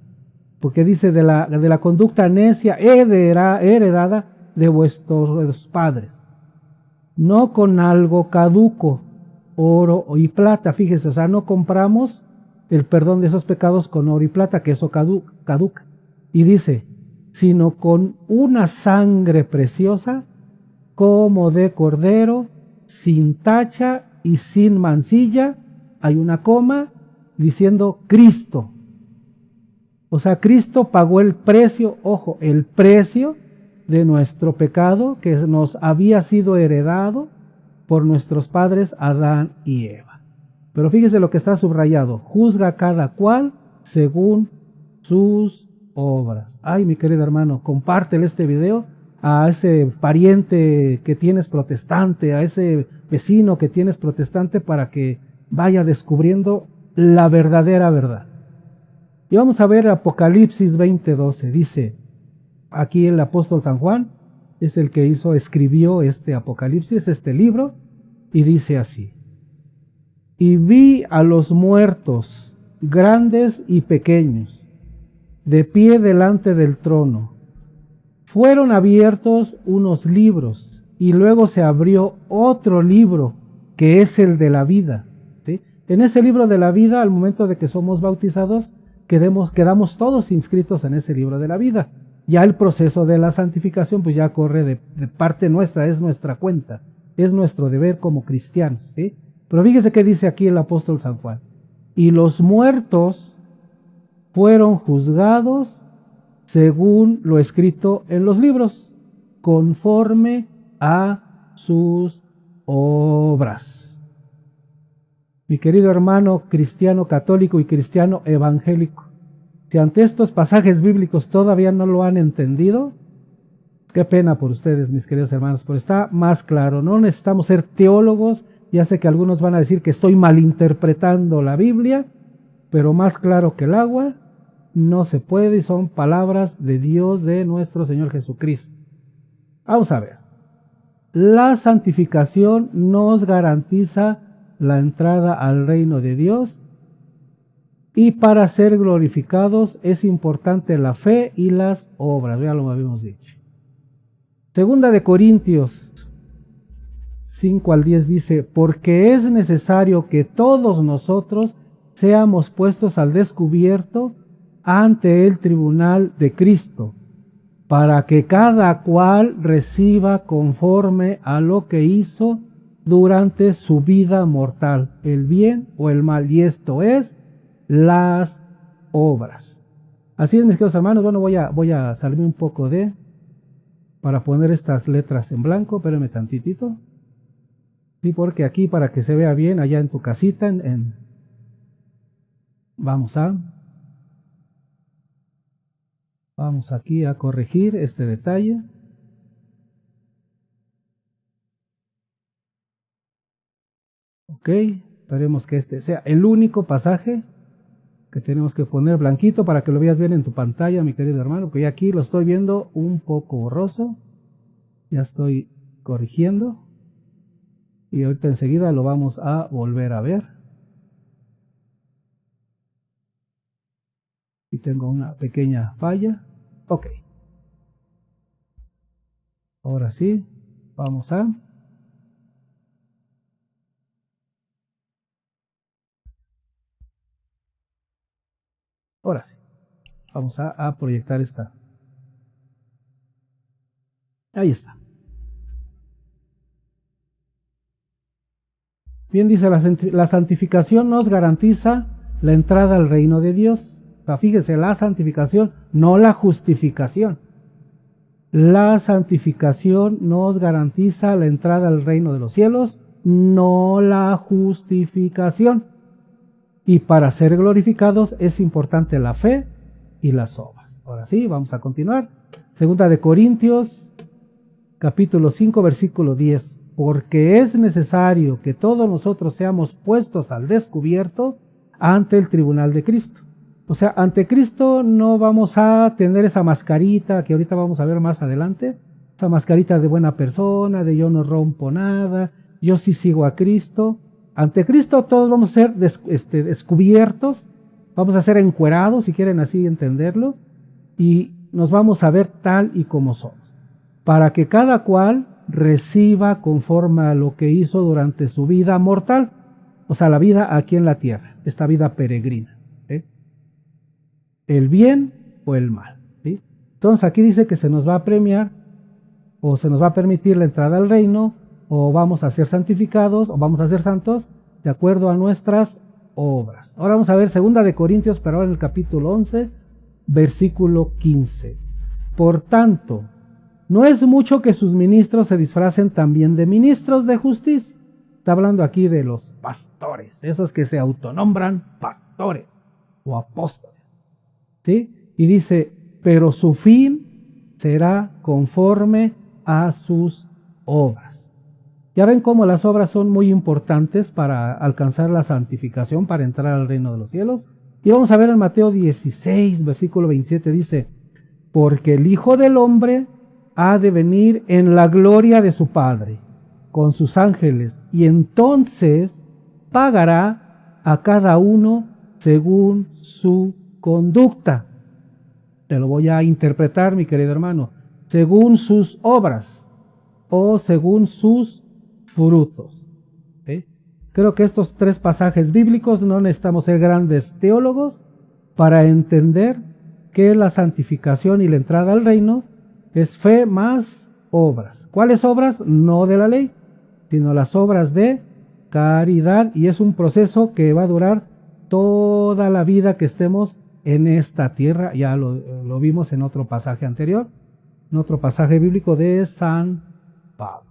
Porque dice de la conducta necia heredada de vuestros padres. No con algo caduco, oro y plata. Fíjese, o sea, no compramos el perdón de esos pecados con oro y plata, que eso caduca. Y dice, sino con una sangre preciosa, como de cordero, sin tacha y sin mancilla. Hay una coma diciendo Cristo. O sea, Cristo pagó el precio, ojo, el precio de nuestro pecado que nos había sido heredado por nuestros padres Adán y Eva. Pero fíjese lo que está subrayado: juzga a cada cual según sus obras. Ay, mi querido hermano, compártele este video a ese pariente que tienes protestante, a ese vecino que tienes protestante, para que vaya descubriendo la verdadera verdad. Y vamos a ver Apocalipsis 20:12. Dice, aquí el apóstol San Juan es el que escribió este Apocalipsis, este libro, y dice así: y vi a los muertos, grandes y pequeños, de pie delante del trono. Fueron abiertos unos libros, y luego se abrió otro libro, que es el de la vida. ¿Sí? En ese libro de la vida, al momento de que somos bautizados, quedamos todos inscritos en ese libro de la vida. Ya el proceso de la santificación pues ya corre de parte nuestra, es nuestra cuenta, es nuestro deber como cristianos. ¿Sí? Pero fíjese qué dice aquí el apóstol San Juan: y los muertos fueron juzgados según lo escrito en los libros, conforme a sus obras. Mi querido hermano cristiano católico y cristiano evangélico, si ante estos pasajes bíblicos todavía no lo han entendido, qué pena por ustedes, mis queridos hermanos, pero está más claro. No necesitamos ser teólogos. Ya sé que algunos van a decir que estoy malinterpretando la Biblia, pero más claro que el agua no se puede, y son palabras de Dios, de nuestro Señor Jesucristo. Vamos a ver. La santificación nos garantiza la entrada al reino de Dios, y para ser glorificados es importante la fe y las obras. Ya lo habíamos dicho. Segunda de Corintios 5 al 10 dice: porque es necesario que todos nosotros seamos puestos al descubierto ante el tribunal de Cristo, para que cada cual reciba conforme a lo que hizo durante su vida mortal, el bien o el mal, y esto es, las obras. Así es, mis queridos hermanos. Bueno, voy a salirme un poco para poner estas letras en blanco. Espérenme tantitito. Sí, porque aquí, para que se vea bien allá en tu casita, vamos a Vamos aquí a corregir este detalle. Ok, esperemos que este sea el único pasaje que tenemos que poner blanquito para que lo veas bien en tu pantalla, mi querido hermano, que ya aquí lo estoy viendo un poco borroso. Ya estoy corrigiendo y ahorita enseguida lo vamos a volver a ver. Y tengo una pequeña falla. Ok. Ahora sí, vamos a... Ahora sí, vamos a proyectar esta. Ahí está. Bien dice, la santificación nos garantiza la entrada al reino de Dios. O sea, fíjese, la santificación, no la justificación. La santificación nos garantiza la entrada al reino de los cielos, no la justificación. Y para ser glorificados es importante la fe y las obras. Ahora sí, vamos a continuar. Segunda de Corintios, capítulo 5, versículo 10. Porque es necesario que todos nosotros seamos puestos al descubierto ante el tribunal de Cristo. O sea, ante Cristo no vamos a tener esa mascarita que ahorita vamos a ver más adelante, esa mascarita de buena persona, de yo no rompo nada, yo sí sigo a Cristo. Ante Cristo todos vamos a ser descubiertos, vamos a ser encuerados, si quieren así entenderlo, y nos vamos a ver tal y como somos, para que cada cual reciba conforme a lo que hizo durante su vida mortal, o sea, la vida aquí en la tierra, esta vida peregrina. El bien o el mal. ¿Sí? Entonces aquí dice que se nos va a premiar o se nos va a permitir la entrada al reino, o vamos a ser santificados o vamos a ser santos de acuerdo a nuestras obras. Ahora vamos a ver 2 de Corintios, pero ahora en el capítulo 11, versículo 15. Por tanto, no es mucho que sus ministros se disfracen también de ministros de justicia. Está hablando aquí de los pastores, esos que se autonombran pastores o apóstoles. ¿Sí? Y dice, pero su fin será conforme a sus obras. Ya ven cómo las obras son muy importantes para alcanzar la santificación, para entrar al reino de los cielos. Y vamos a ver en Mateo 16, versículo 27, dice, porque el Hijo del Hombre ha de venir en la gloria de su Padre, con sus ángeles, y entonces pagará a cada uno según su conducta. Te lo voy a interpretar, mi querido hermano, según sus obras o según sus frutos. ¿Sí? Creo que estos tres pasajes bíblicos no necesitamos ser grandes teólogos para entender que la santificación y la entrada al reino es fe más obras. ¿Cuáles obras? No de la ley, sino las obras de caridad, y es un proceso que va a durar toda la vida que estemos en esta tierra. Ya lo vimos en otro pasaje anterior, en otro pasaje bíblico de San Pablo.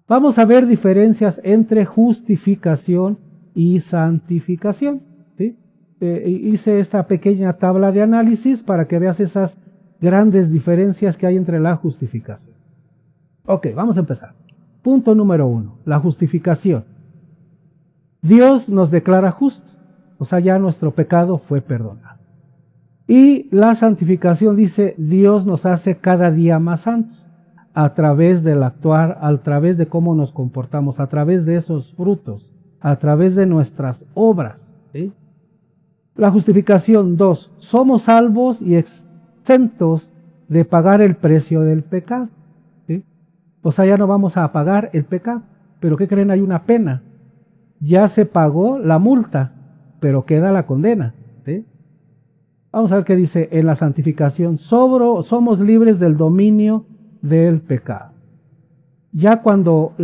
Vamos a ver diferencias entre justificación y santificación. ¿Sí? Hice esta pequeña tabla de análisis para que veas esas grandes diferencias que hay entre la justificación. Ok, vamos a empezar. Punto número 1, la justificación. Dios nos declara justos, o sea, ya nuestro pecado fue perdonado. Y la santificación dice, Dios nos hace cada día más santos, a través del actuar, a través de cómo nos comportamos, a través de esos frutos, a través de nuestras obras. ¿Sí? La justificación 2, somos salvos y exentos de pagar el precio del pecado. ¿Sí? O sea, ya no vamos a pagar el pecado, pero ¿qué creen? Hay una pena. Ya se pagó la multa, pero queda la condena. ¿Sí? Vamos a ver qué dice en la santificación. Somos libres del dominio del pecado. Ya cuando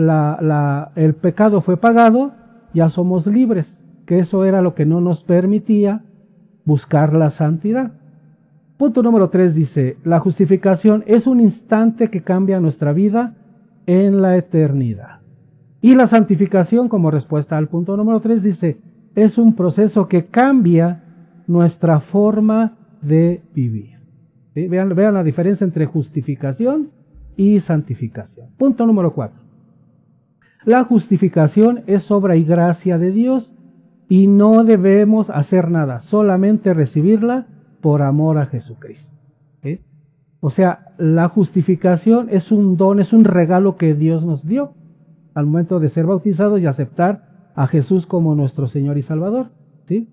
el pecado fue pagado, ya somos libres, que eso era lo que no nos permitía buscar la santidad. Punto número 3 dice, la justificación es un instante que cambia nuestra vida en la eternidad. Y la santificación, como respuesta al punto número 3, dice, es un proceso que cambia nuestra forma de vivir. ¿Sí? ¿Sí? Vean la diferencia entre justificación y santificación. Punto número 4. La justificación es obra y gracia de Dios y no debemos hacer nada, solamente recibirla por amor a Jesucristo. ¿Sí? O sea, la justificación es un don, es un regalo que Dios nos dio al momento de ser bautizados y aceptar a Jesús como nuestro Señor y Salvador. ¿Sí?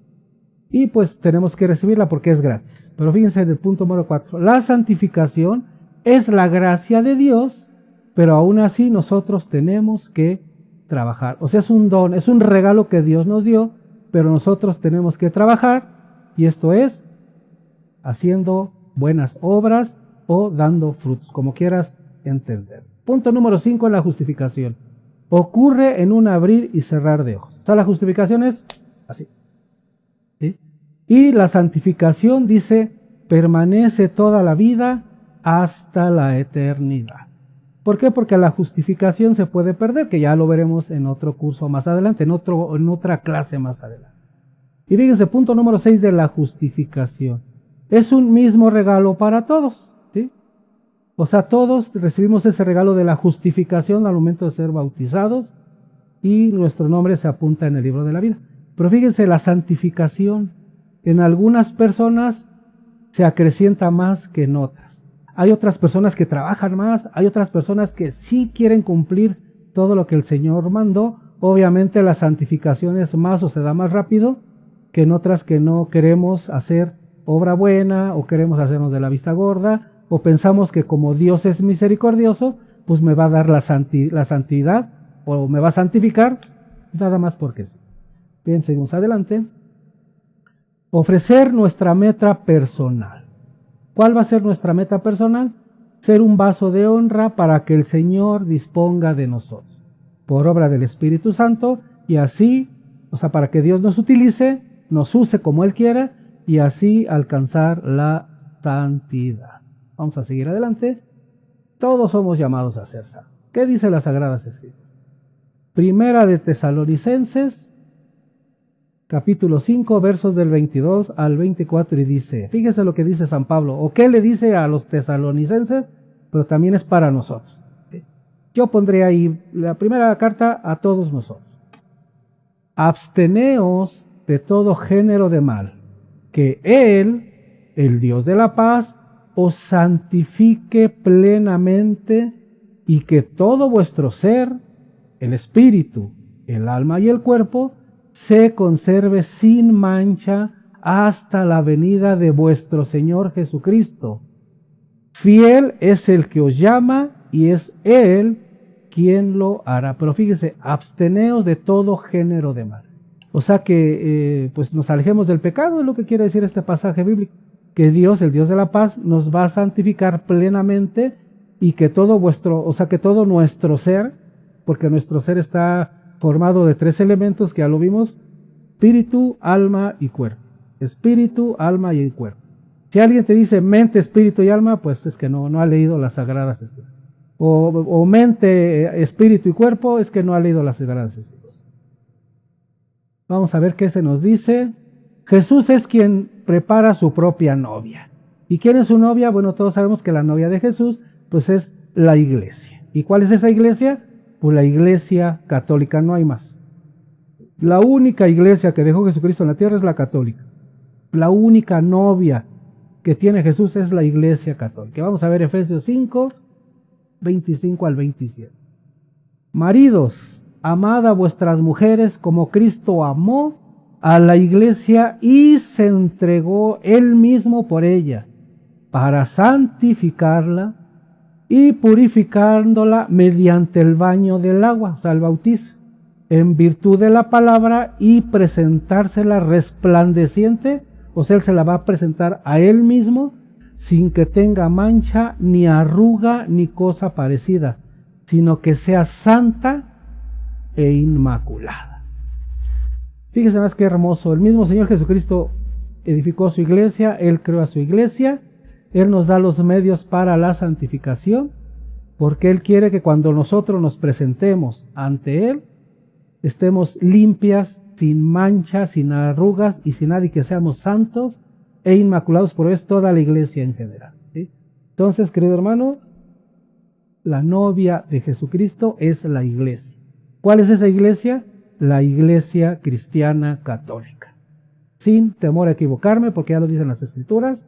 Y pues tenemos que recibirla porque es gratis. Pero fíjense en el punto número 4. La santificación es la gracia de Dios, pero aún así nosotros tenemos que trabajar. O sea, es un don, es un regalo que Dios nos dio, pero nosotros tenemos que trabajar, y esto es haciendo buenas obras o dando frutos, como quieras entender. Punto número 5 en la justificación. Ocurre en un abrir y cerrar de ojos. O sea, la justificación es así. ¿Sí? Y la santificación dice, permanece toda la vida hasta la eternidad. ¿Por qué? Porque la justificación se puede perder, que ya lo veremos en otro curso más adelante, en otra clase más adelante. Y fíjense, punto número 6 de la justificación. Es un mismo regalo para todos, ¿sí? O sea, todos recibimos ese regalo de la justificación al momento de ser bautizados y nuestro nombre se apunta en el libro de la vida. Pero fíjense, la santificación en algunas personas se acrecienta más que en otras. Hay otras personas que trabajan más, hay otras personas que sí quieren cumplir todo lo que el Señor mandó. Obviamente la santificación es más o se da más rápido que en otras que no queremos hacer obra buena o queremos hacernos de la vista gorda o pensamos que como Dios es misericordioso, pues me va a dar la santidad o me va a santificar nada más porque sí. Bien, seguimos adelante. Ofrecer nuestra meta personal. ¿Cuál va a ser nuestra meta personal? Ser un vaso de honra para que el Señor disponga de nosotros, por obra del Espíritu Santo, y así, o sea, para que Dios nos utilice, nos use como Él quiera, y así alcanzar la santidad. Vamos a seguir adelante. Todos somos llamados a ser santos. ¿Qué dice las Sagradas Escrituras? Primera de Tesalonicenses, capítulo 5, versos del 22 al 24, y dice, fíjese lo que dice San Pablo, o qué le dice a los tesalonicenses, pero también es para nosotros. Yo pondré ahí la primera carta a todos nosotros. Absteneos de todo género de mal, que Él, el Dios de la paz, os santifique plenamente, y que todo vuestro ser, el espíritu, el alma y el cuerpo, se conserve sin mancha hasta la venida de vuestro Señor Jesucristo. Fiel es el que os llama y es Él quien lo hará. Pero fíjese, absteneos de todo género de mal. O sea que pues nos alejemos del pecado, es lo que quiere decir este pasaje bíblico. Que Dios, el Dios de la paz, nos va a santificar plenamente y que todo nuestro ser, porque nuestro ser está formado de 3 elementos que ya lo vimos: espíritu, alma y cuerpo. Espíritu, alma y cuerpo. Si alguien te dice mente, espíritu y alma, pues es que no ha leído las Sagradas Escrituras. O mente, espíritu y cuerpo, es que no ha leído las Sagradas Escrituras. Vamos a ver qué se nos dice. Jesús es quien prepara su propia novia. ¿Y quién es su novia? Bueno, todos sabemos que la novia de Jesús, pues es la iglesia. ¿Y cuál es esa iglesia? Pues la iglesia católica, no hay más. La única iglesia que dejó Jesucristo en la tierra es la católica. La única novia que tiene Jesús es la iglesia católica. Vamos a ver Efesios 5, 25 al 27. Maridos, amad a vuestras mujeres como Cristo amó a la iglesia y se entregó Él mismo por ella, para santificarla y purificándola mediante el baño del agua, o sea, el bautizo, en virtud de la palabra, y presentársela resplandeciente, o sea, Él se la va a presentar a Él mismo, sin que tenga mancha, ni arruga, ni cosa parecida, sino que sea santa e inmaculada. Fíjese más que hermoso, el mismo Señor Jesucristo edificó su iglesia, Él creó a su iglesia, Él nos da los medios para la santificación, porque Él quiere que cuando nosotros nos presentemos ante Él, estemos limpias, sin mancha, sin arrugas y sin nada, y que seamos santos e inmaculados por es toda la iglesia en general, ¿sí? Entonces, querido hermano, la novia de Jesucristo es la iglesia. ¿Cuál es esa iglesia? La iglesia cristiana católica. Sin temor a equivocarme, porque ya lo dicen las Escrituras,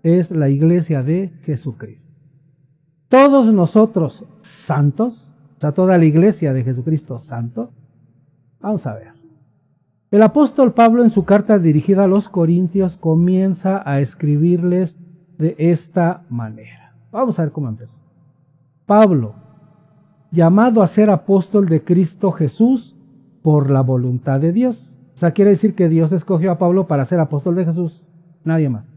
es la iglesia de Jesucristo. Todos nosotros santos, o sea, toda la iglesia de Jesucristo santo, vamos a ver. El apóstol Pablo en su carta dirigida a los Corintios comienza a escribirles de esta manera. Vamos a ver cómo empezó. Pablo, llamado a ser apóstol de Cristo Jesús por la voluntad de Dios. O sea, quiere decir que Dios escogió a Pablo para ser apóstol de Jesús, nadie más.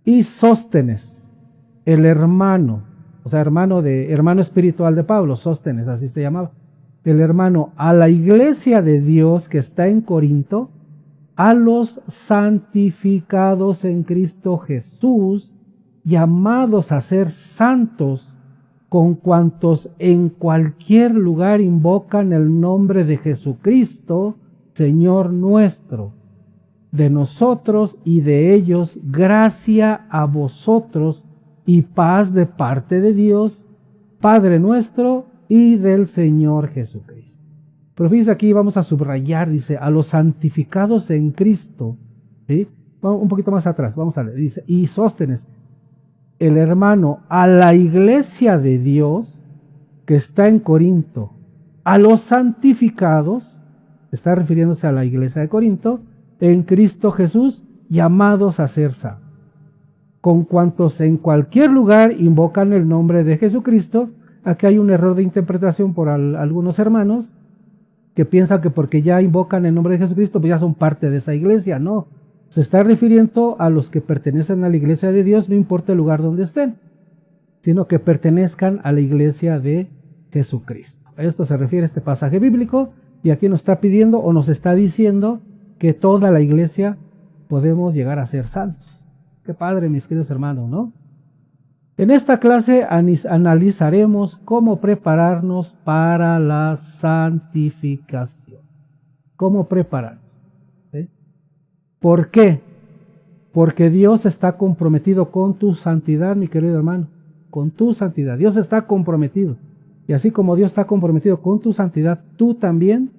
Y Sóstenes, el hermano, o sea, hermano espiritual de Pablo, Sóstenes, así se llamaba, el hermano a la iglesia de Dios que está en Corinto, a los santificados en Cristo Jesús, llamados a ser santos, con cuantos en cualquier lugar invocan el nombre de Jesucristo, Señor nuestro. De nosotros y de ellos, gracia a vosotros y paz de parte de Dios, Padre nuestro y del Señor Jesucristo. Pero fíjense aquí, vamos a subrayar, dice, a los santificados en Cristo, ¿sí? Vamos un poquito más atrás, vamos a leer, dice, y Sóstenes, el hermano a la iglesia de Dios que está en Corinto, a los santificados, está refiriéndose a la iglesia de Corinto, en Cristo Jesús, llamados a ser santos, con cuantos en cualquier lugar invocan el nombre de Jesucristo. Aquí hay un error de interpretación por algunos hermanos que piensan que porque ya invocan el nombre de Jesucristo, pues ya son parte de esa iglesia. No, se está refiriendo a los que pertenecen a la iglesia de Dios, no importa el lugar donde estén, sino que pertenezcan a la iglesia de Jesucristo. A esto se refiere este pasaje bíblico, y aquí nos está pidiendo o nos está diciendo que toda la iglesia podemos llegar a ser santos. Qué padre, mis queridos hermanos, ¿no? En esta clase analizaremos cómo prepararnos para la santificación. ¿Cómo prepararnos? ¿Sí? ¿Por qué? Porque Dios está comprometido con tu santidad, mi querido hermano, con tu santidad. Dios está comprometido. Y así como Dios está comprometido con tu santidad, tú también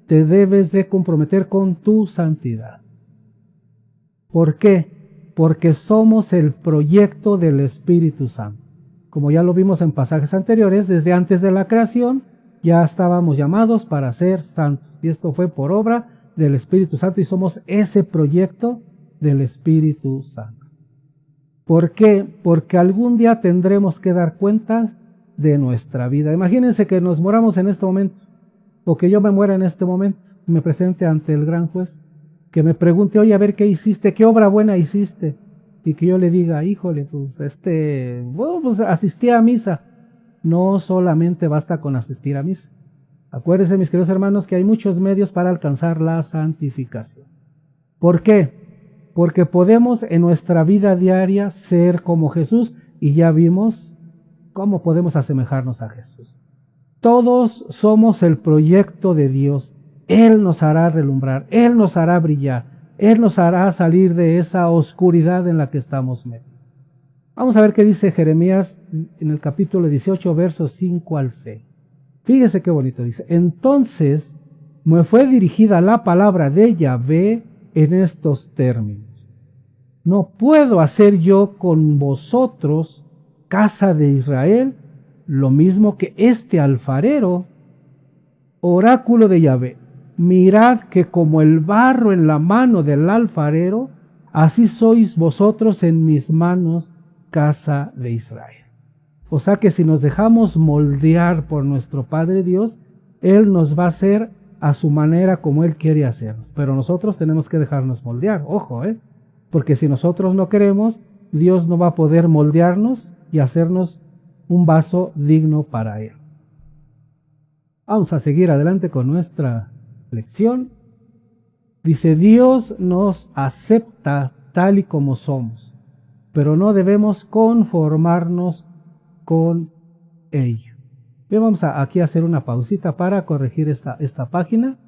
te debes de comprometer con tu santidad. ¿Por qué? Porque somos el proyecto del Espíritu Santo. Como ya lo vimos en pasajes anteriores, desde antes de la creación ya estábamos llamados para ser santos. Y esto fue por obra del Espíritu Santo y somos ese proyecto del Espíritu Santo. ¿Por qué? Porque algún día tendremos que dar cuenta de nuestra vida. Imagínense que nos moramos en este momento, o que yo me muera en este momento, y me presente ante el gran juez, que me pregunte, oye, a ver qué hiciste, qué obra buena hiciste, y que yo le diga, híjole, pues asistí a misa. No solamente basta con asistir a misa. Acuérdense, mis queridos hermanos, que hay muchos medios para alcanzar la santificación. ¿Por qué? Porque podemos en nuestra vida diaria ser como Jesús, y ya vimos cómo podemos asemejarnos a Jesús. Todos somos el proyecto de Dios. Él nos hará relumbrar, Él nos hará brillar, Él nos hará salir de esa oscuridad en la que estamos metidos. Vamos a ver qué dice Jeremías en el capítulo 18, versos 5 al 6. Fíjese qué bonito dice. Entonces me fue dirigida la palabra de Yahvé en estos términos. No puedo hacer yo con vosotros, casa de Israel, lo mismo que este alfarero. Oráculo de Yahvé. Mirad que como el barro en la mano del alfarero, así sois vosotros en mis manos, casa de Israel. O sea que si nos dejamos moldear por nuestro Padre Dios, Él nos va a hacer a su manera como Él quiere hacernos. Pero nosotros tenemos que dejarnos moldear, ojo, porque si nosotros no queremos, Dios no va a poder moldearnos y hacernos un vaso digno para Él. Vamos a seguir adelante con nuestra lección. Dice, Dios nos acepta tal y como somos, pero no debemos conformarnos con ello. Bien, vamos aquí a hacer una pausita para corregir esta página,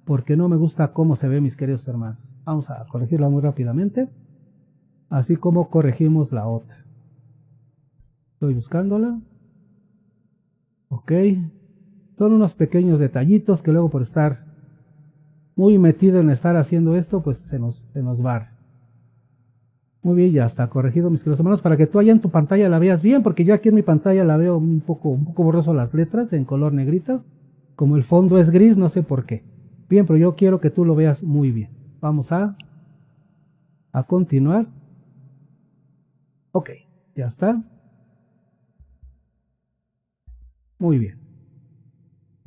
porque no me gusta cómo se ve, mis queridos hermanos. Vamos a corregirla muy rápidamente. así como corregimos la otra. Estoy buscándola. Ok. Son unos pequeños detallitos que luego por estar muy metido en estar haciendo esto, pues se nos va. Muy bien, ya está corregido, mis queridos hermanos, para que tú allá en tu pantalla la veas bien, porque yo aquí en mi pantalla la veo un poco borroso las letras en color negrito. Como el fondo es gris, no sé por qué. Bien, pero yo quiero que tú lo veas muy bien. Vamos a continuar. Ok, ya está. Muy bien.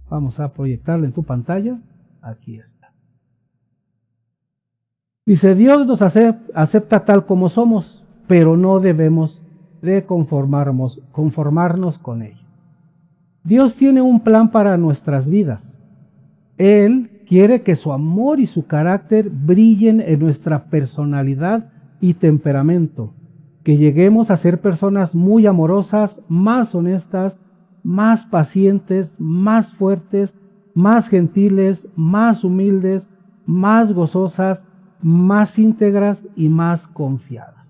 Vamos a proyectarlo en tu pantalla. Aquí está. Dice, Dios nos acepta tal como somos, pero no debemos de conformarnos con ello. Dios tiene un plan para nuestras vidas. Él quiere que su amor y su carácter brillen en nuestra personalidad y temperamento, que lleguemos a ser personas muy amorosas, más honestas, más pacientes, más fuertes, más gentiles, más humildes, más gozosas, más íntegras y más confiadas.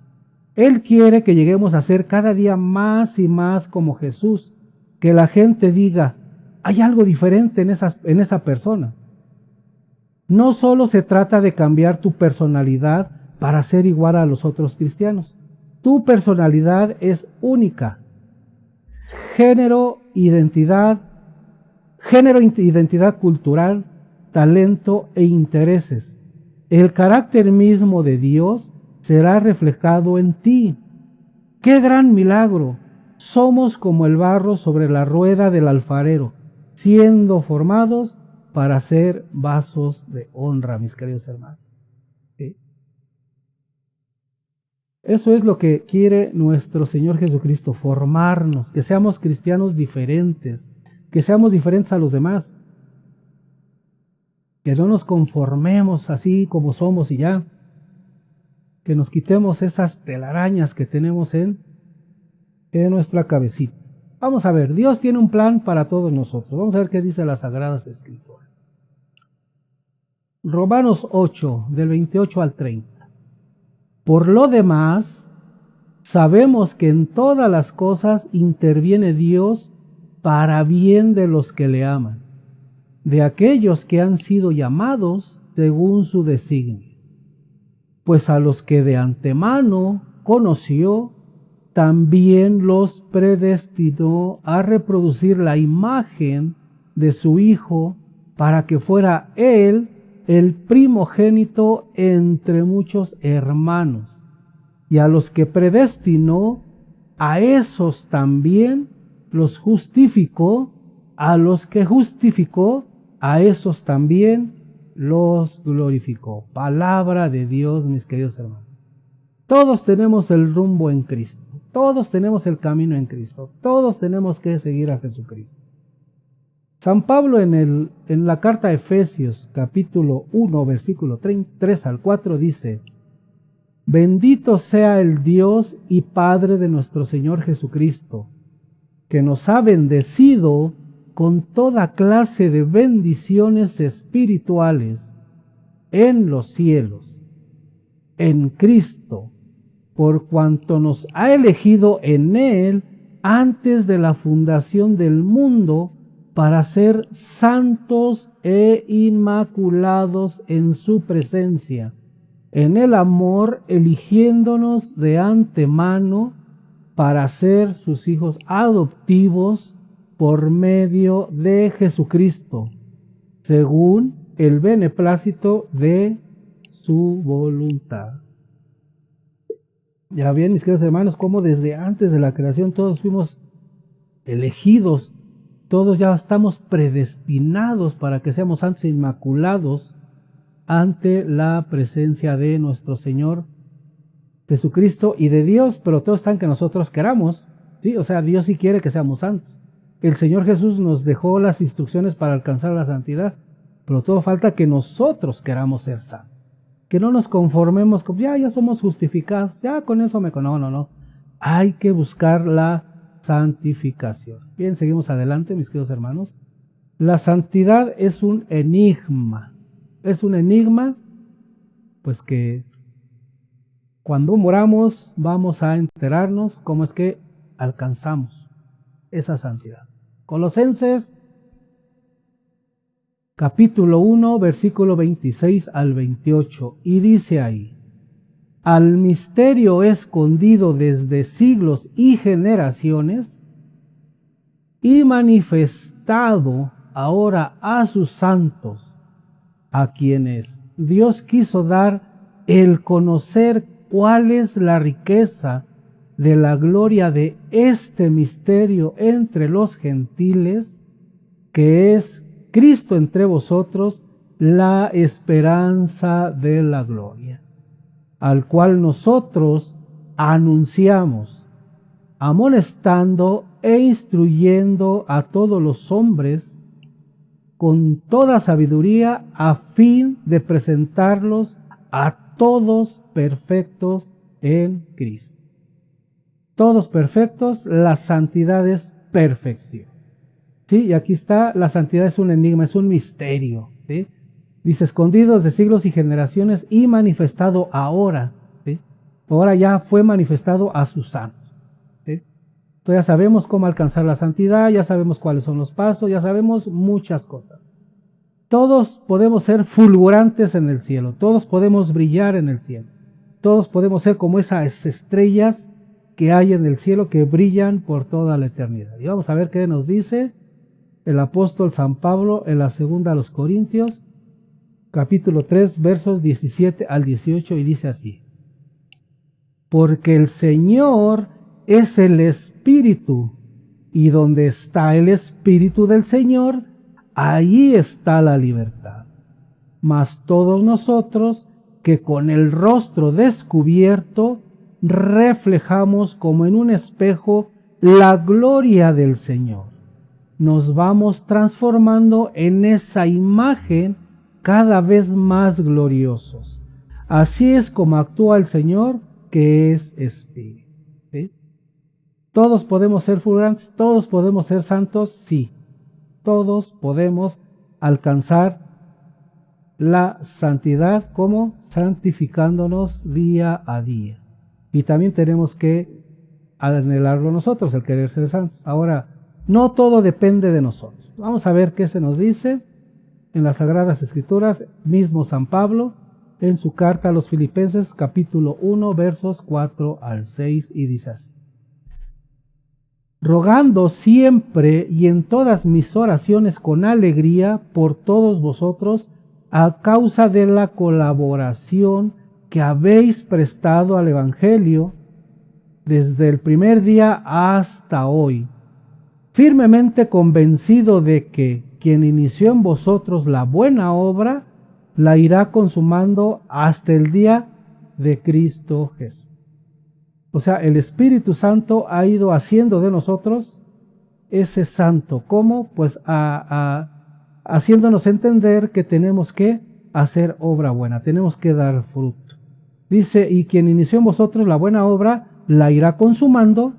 Él quiere que lleguemos a ser cada día más y más como Jesús, que la gente diga, hay algo diferente en esa persona. No solo se trata de cambiar tu personalidad para ser igual a los otros cristianos. Tu personalidad es única. Género, identidad cultural, talento e intereses. El carácter mismo de Dios será reflejado en ti. ¡Qué gran milagro! Somos como el barro sobre la rueda del alfarero, siendo formados para ser vasos de honra, mis queridos hermanos. ¿Sí? Eso es lo que quiere nuestro Señor Jesucristo, formarnos, que seamos cristianos diferentes, que seamos diferentes a los demás, que no nos conformemos así como somos y ya, que nos quitemos esas telarañas que tenemos en nuestra cabecita. Vamos a ver, Dios tiene un plan para todos nosotros. Vamos a ver qué dice las Sagradas Escrituras. Romanos 8, del 28 al 30. Por lo demás, sabemos que en todas las cosas interviene Dios para bien de los que le aman, de aquellos que han sido llamados según su designio. Pues a los que de antemano conoció, también los predestinó a reproducir la imagen de su Hijo para que fuera Él el primogénito entre muchos hermanos. Y a los que predestinó, a esos también los justificó, a los que justificó, a esos también los glorificó. Palabra de Dios, mis queridos hermanos. Todos tenemos el rumbo en Cristo. Todos tenemos el camino en Cristo. Todos tenemos que seguir a Jesucristo. San Pablo en la carta a Efesios, capítulo 1, versículo 3 al 4, dice, bendito sea el Dios y Padre de nuestro Señor Jesucristo, que nos ha bendecido con toda clase de bendiciones espirituales en los cielos, en Cristo, por cuanto nos ha elegido en Él antes de la fundación del mundo para ser santos e inmaculados en su presencia, en el amor eligiéndonos de antemano para ser sus hijos adoptivos por medio de Jesucristo, según el beneplácito de su voluntad. Ya bien, mis queridos hermanos, como desde antes de la creación todos fuimos elegidos, todos ya estamos predestinados para que seamos santos e inmaculados ante la presencia de nuestro Señor Jesucristo y de Dios, pero todo está en que nosotros queramos, ¿sí? O sea, Dios sí quiere que seamos santos. El Señor Jesús nos dejó las instrucciones para alcanzar la santidad, pero todo falta que nosotros queramos ser santos. Que no nos conformemos con, ya somos justificados, ya con eso no. Hay que buscar la santificación. Bien, seguimos adelante, mis queridos hermanos. La santidad es un enigma. Es un enigma, pues que Cuando moramos vamos a enterarnos cómo es que alcanzamos esa santidad. Colosenses capítulo 1, versículo 26 al 28, y dice ahí: al misterio escondido desde siglos y generaciones, y manifestado ahora a sus santos, a quienes Dios quiso dar el conocer cuál es la riqueza de la gloria de este misterio entre los gentiles, que es Cristo entre vosotros, la esperanza de la gloria, al cual nosotros anunciamos, amonestando e instruyendo a todos los hombres con toda sabiduría, a fin de presentarlos a todos perfectos en Cristo. Todos perfectos, la santidad es perfección. ¿Sí? Y aquí está, la santidad es un enigma, es un misterio. ¿Sí? Dice, escondidos de siglos y generaciones y manifestado ahora. ¿Sí? Ahora ya fue manifestado a sus santos. ¿Sí? Entonces ya sabemos cómo alcanzar la santidad, ya sabemos cuáles son los pasos, ya sabemos muchas cosas. Todos podemos ser fulgurantes en el cielo, todos podemos brillar en el cielo, todos podemos ser como esas estrellas que hay en el cielo que brillan por toda la eternidad. Y vamos a ver qué nos dice el apóstol San Pablo en la segunda a los Corintios, capítulo 3, versos 17 al 18, y dice así: porque el Señor es el Espíritu, y donde está el Espíritu del Señor, allí está la libertad. Mas todos nosotros, que con el rostro descubierto reflejamos como en un espejo la gloria del Señor, nos vamos transformando en esa imagen cada vez más gloriosos. Así es como actúa el Señor, que es Espíritu. ¿Sí? Todos podemos ser fulgurantes, todos podemos ser santos, sí. Todos podemos alcanzar la santidad, como santificándonos día a día. Y también tenemos que anhelarlo nosotros, el querer ser santos. Ahora, no todo depende de nosotros. Vamos a ver qué se nos dice en las Sagradas Escrituras, mismo San Pablo, en su carta a los Filipenses, capítulo 1, versos 4 al 6, y dice así: rogando siempre y en todas mis oraciones con alegría por todos vosotros, a causa de la colaboración que habéis prestado al Evangelio desde el primer día hasta hoy, firmemente convencido de que quien inició en vosotros la buena obra, la irá consumando hasta el día de Cristo Jesús. O sea, el Espíritu Santo ha ido haciendo de nosotros ese santo. ¿Cómo? Pues haciéndonos entender que tenemos que hacer obra buena, tenemos que dar fruto. Dice, y quien inició en vosotros la buena obra, la irá consumando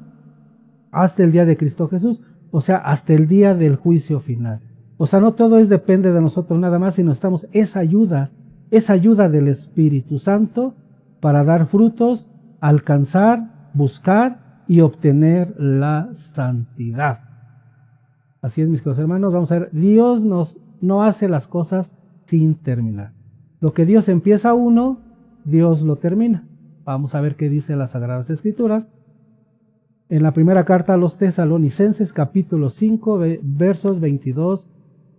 hasta el día de Cristo Jesús, o sea, hasta el día del juicio final. O sea, no todo depende de nosotros nada más, sino estamos esa ayuda del Espíritu Santo para dar frutos, alcanzar, buscar y obtener la santidad. Así es, mis queridos hermanos, vamos a ver, Dios no hace las cosas sin terminar. Lo que Dios empieza uno, Dios lo termina. Vamos a ver qué dice las Sagradas Escrituras. En la primera carta a los Tesalonicenses, capítulo 5, versos 22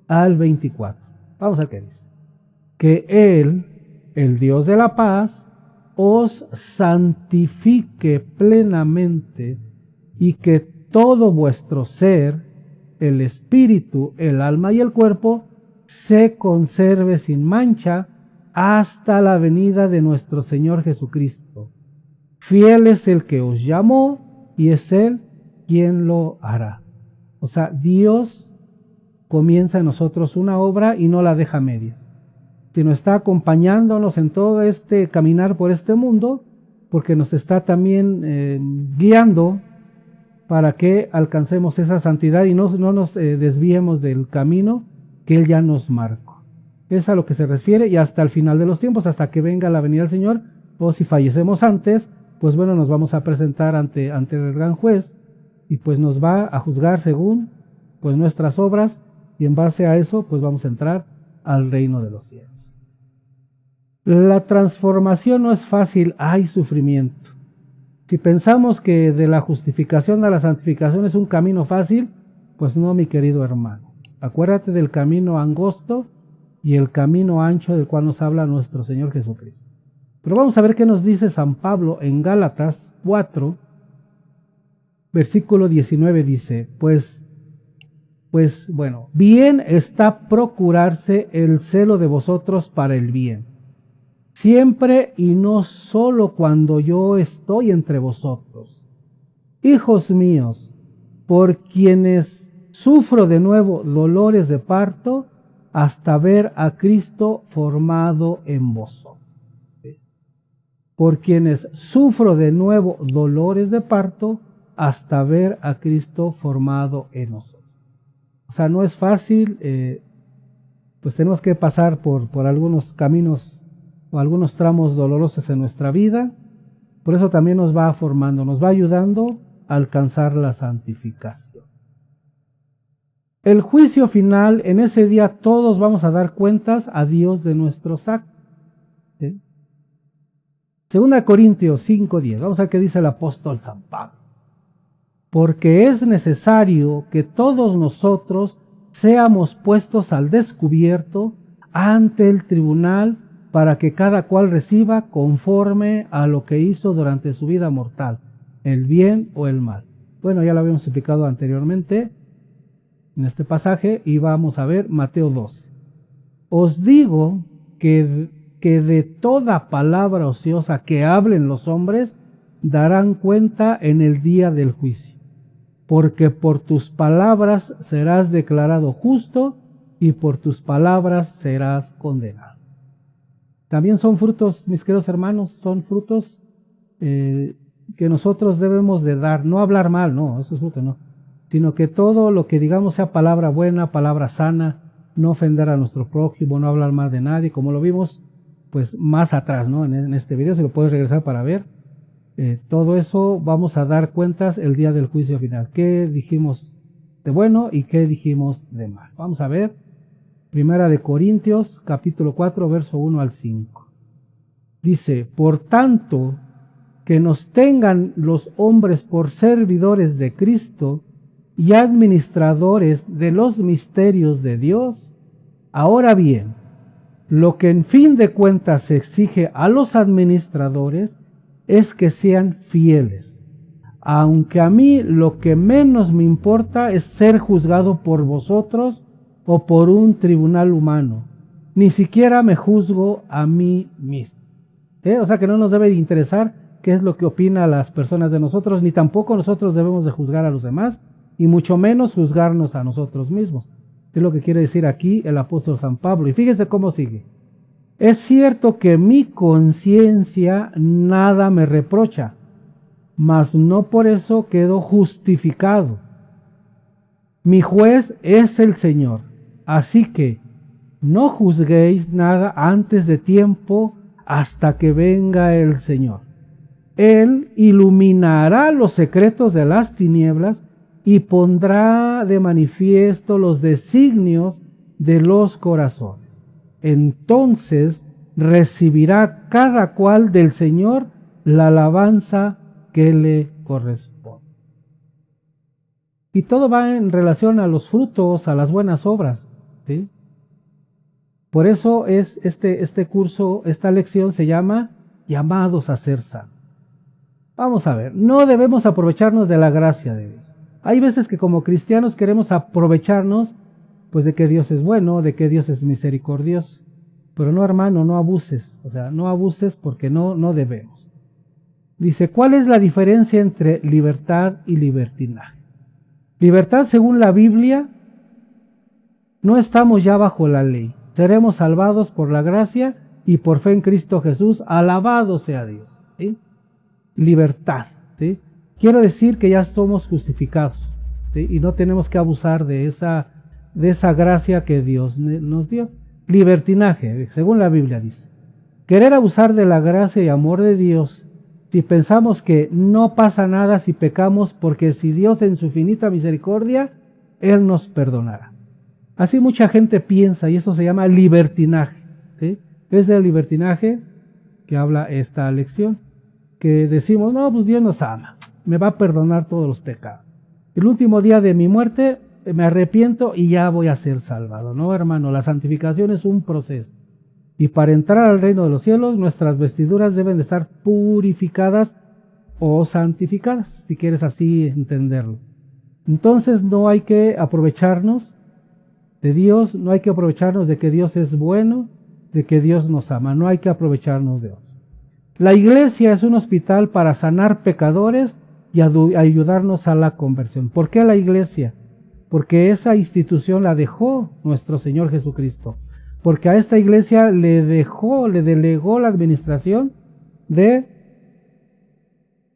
al 24. Vamos a ver qué dice. Que Él, el Dios de la paz, os santifique plenamente, y que todo vuestro ser, el espíritu, el alma y el cuerpo, se conserve sin mancha hasta la venida de nuestro Señor Jesucristo. Fiel es el que os llamó y es Él quien lo hará. O sea, Dios comienza en nosotros una obra y no la deja a medias, sino está acompañándonos en todo este caminar por este mundo, porque nos está también guiando para que alcancemos esa santidad y no nos desviemos del camino que Él ya nos marcó. Es a lo que se refiere, y hasta el final de los tiempos, hasta que venga la venida del Señor, o si fallecemos antes, pues bueno, nos vamos a presentar ante el gran juez y pues nos va a juzgar según pues nuestras obras, y en base a eso pues vamos a entrar al reino de los cielos. La transformación no es fácil, hay sufrimiento. Si pensamos que de la justificación a la santificación es un camino fácil, pues no, mi querido hermano. Acuérdate del camino angosto y el camino ancho del cual nos habla nuestro Señor Jesucristo. Pero vamos a ver qué nos dice San Pablo en Gálatas 4, versículo 19, dice, pues bueno, bien está procurarse el celo de vosotros para el bien, siempre y no solo cuando yo estoy entre vosotros. Hijos míos, por quienes sufro de nuevo dolores de parto, hasta ver a Cristo formado en vosotros. Por quienes sufro de nuevo dolores de parto, hasta ver a Cristo formado en nosotros. O sea, no es fácil, pues tenemos que pasar por algunos caminos o algunos tramos dolorosos en nuestra vida. Por eso también nos va formando, nos va ayudando a alcanzar la santificación. El juicio final, en ese día todos vamos a dar cuentas a Dios de nuestros actos. ¿Sí? 2 Corintios 5:10, vamos a ver qué dice el apóstol San Pablo. Porque es necesario que todos nosotros seamos puestos al descubierto ante el tribunal para que cada cual reciba conforme a lo que hizo durante su vida mortal, el bien o el mal. Bueno, ya lo habíamos explicado anteriormente en este pasaje y vamos a ver Mateo 12. Os digo que de toda palabra ociosa que hablen los hombres darán cuenta en el día del juicio, porque por tus palabras serás declarado justo y por tus palabras serás condenado. También son frutos, mis queridos hermanos, son frutos que nosotros debemos de dar, no hablar mal, no, eso es fruto, no, sino que todo lo que digamos sea palabra buena, palabra sana, no ofender a nuestro prójimo, no hablar mal de nadie, como lo vimos pues más atrás, ¿no? En este video, si lo puedes regresar para ver. Todo eso vamos a dar cuentas el día del juicio final. ¿Qué dijimos de bueno y qué dijimos de mal? Vamos a ver. 1 Corintios, capítulo 4, verso 1 al 5. Dice, por tanto, que nos tengan los hombres por servidores de Cristo y administradores de los misterios de Dios. Ahora bien, lo que en fin de cuentas se exige a los administradores es que sean fieles, aunque a mí lo que menos me importa es ser juzgado por vosotros o por un tribunal humano. Ni siquiera me juzgo a mí mismo. O sea que no nos debe de interesar qué es lo que opinan las personas de nosotros, ni tampoco nosotros debemos de juzgar a los demás, y mucho menos juzgarnos a nosotros mismos. Es lo que quiere decir aquí el apóstol San Pablo. Y fíjese cómo sigue. Es cierto que mi conciencia nada me reprocha, mas no por eso quedo justificado. Mi juez es el Señor, así que no juzguéis nada antes de tiempo hasta que venga el Señor. Él iluminará los secretos de las tinieblas y pondrá de manifiesto los designios de los corazones. Entonces recibirá cada cual del Señor la alabanza que le corresponde. Y todo va en relación a los frutos, a las buenas obras, ¿sí? Por eso es este curso, esta lección se llama Llamados a ser santos. Vamos a ver, no debemos aprovecharnos de la gracia de Dios. Hay veces que como cristianos queremos aprovecharnos pues de que Dios es bueno, de que Dios es misericordioso. Pero no, hermano, no abuses. O sea, no abuses porque no debemos. Dice, ¿cuál es la diferencia entre libertad y libertinaje? Libertad, según la Biblia, no estamos ya bajo la ley. Seremos salvados por la gracia y por fe en Cristo Jesús. Alabado sea Dios. ¿Sí? Libertad. ¿Sí? Quiero decir que ya somos justificados, ¿sí? Y no tenemos que abusar de esa gracia que Dios nos dio. Libertinaje, según la Biblia dice, querer abusar de la gracia y amor de Dios si pensamos que no pasa nada si pecamos, porque si Dios en su infinita misericordia, Él nos perdonará. Así mucha gente piensa y eso se llama libertinaje, ¿sí? Es del libertinaje que habla esta lección, que decimos, no, pues Dios nos ama, me va a perdonar todos los pecados. El último día de mi muerte me arrepiento y ya voy a ser salvado. No, hermano, la santificación es un proceso. Y para entrar al reino de los cielos, nuestras vestiduras deben de estar purificadas o santificadas, si quieres así entenderlo. Entonces no hay que aprovecharnos de Dios, no hay que aprovecharnos de que Dios es bueno, de que Dios nos ama, no hay que aprovecharnos de Dios. La iglesia es un hospital para sanar pecadores y ayudarnos a la conversión. ¿Por qué la iglesia? Porque esa institución la dejó nuestro Señor Jesucristo. Porque a esta iglesia le delegó la administración de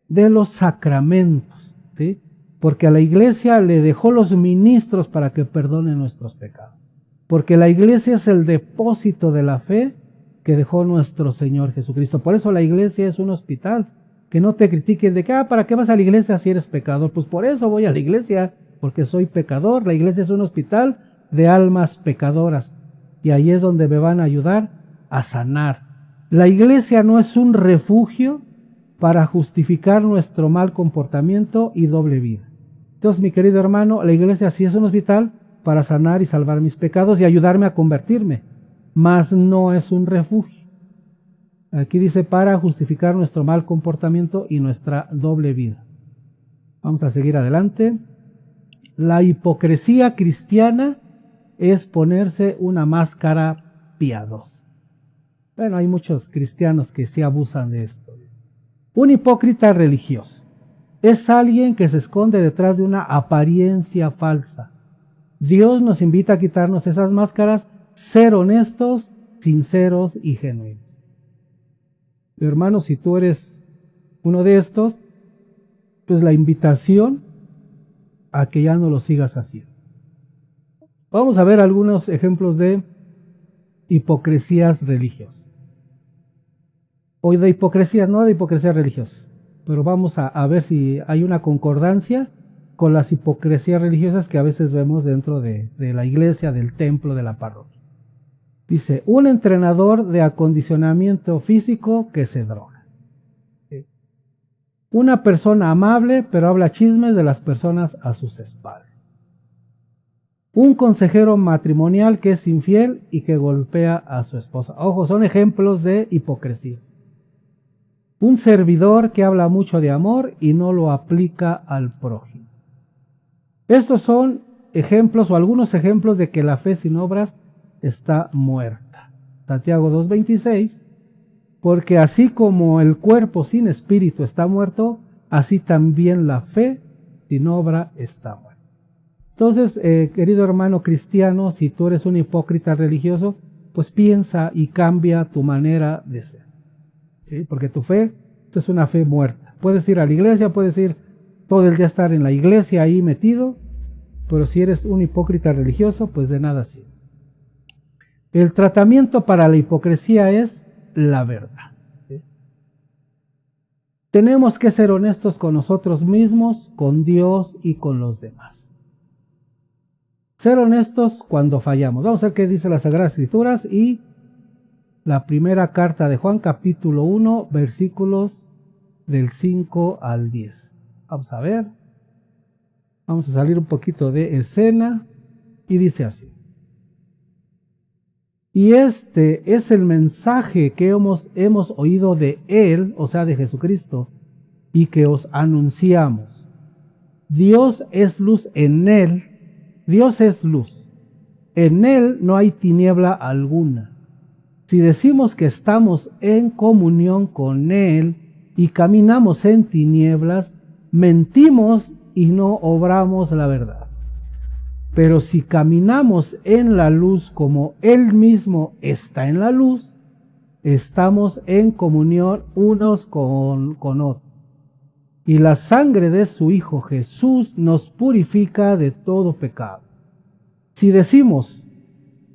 los sacramentos, ¿sí? Porque a la iglesia le dejó los ministros para que perdone nuestros pecados. Porque la iglesia es el depósito de la fe que dejó nuestro Señor Jesucristo. Por eso la iglesia es un hospital. Que no te critiques de que, ¿para qué vas a la iglesia si eres pecador? Pues por eso voy a la iglesia, porque soy pecador. La iglesia es un hospital de almas pecadoras. Y ahí es donde me van a ayudar a sanar. La iglesia no es un refugio para justificar nuestro mal comportamiento y doble vida. Entonces, mi querido hermano, la iglesia sí es un hospital para sanar y salvar mis pecados y ayudarme a convertirme, mas no es un refugio. Aquí dice para justificar nuestro mal comportamiento y nuestra doble vida. Vamos a seguir adelante. La hipocresía cristiana es ponerse una máscara piadosa. Bueno, hay muchos cristianos que sí abusan de esto. Un hipócrita religioso es alguien que se esconde detrás de una apariencia falsa. Dios nos invita a quitarnos esas máscaras, ser honestos, sinceros y genuinos. Hermano, si tú eres uno de estos, pues la invitación a que ya no lo sigas haciendo. Vamos a ver algunos ejemplos de hipocresías religiosas. O de hipocresías, no de hipocresías religiosas, pero vamos a ver si hay una concordancia con las hipocresías religiosas que a veces vemos dentro de la iglesia, del templo, de la parroquia. Dice, un entrenador de acondicionamiento físico que se droga. Una persona amable, pero habla chismes de las personas a sus espaldas. Un consejero matrimonial que es infiel y que golpea a su esposa. Ojo, son ejemplos de hipocresía. Un servidor que habla mucho de amor y no lo aplica al prójimo. Estos son ejemplos o algunos ejemplos de que la fe sin obras está muerta. Santiago 2:26, porque así como el cuerpo sin espíritu está muerto, así también la fe sin obra está muerta. Entonces, querido hermano cristiano, si tú eres un hipócrita religioso, pues piensa y cambia tu manera de ser. ¿Sí? Porque tu fe es una fe muerta. Puedes ir a la iglesia, puedes ir todo el día estar en la iglesia ahí metido, pero si eres un hipócrita religioso, pues de nada sirve. El tratamiento para la hipocresía es la verdad. ¿Sí? Tenemos que ser honestos con nosotros mismos, con Dios y con los demás. Ser honestos cuando fallamos. Vamos a ver qué dice las Sagradas Escrituras y la primera carta de Juan, capítulo 1, versículos del 5 al 10. Vamos a ver. Vamos a salir un poquito de escena y dice así. Y este es el mensaje que hemos oído de Él, o sea, de Jesucristo, y que os anunciamos. Dios es luz en Él. Dios es luz. En Él no hay tiniebla alguna. Si decimos que estamos en comunión con Él y caminamos en tinieblas, mentimos y no obramos la verdad. Pero si caminamos en la luz como Él mismo está en la luz, estamos en comunión unos con otros. Y la sangre de su Hijo Jesús nos purifica de todo pecado. Si decimos,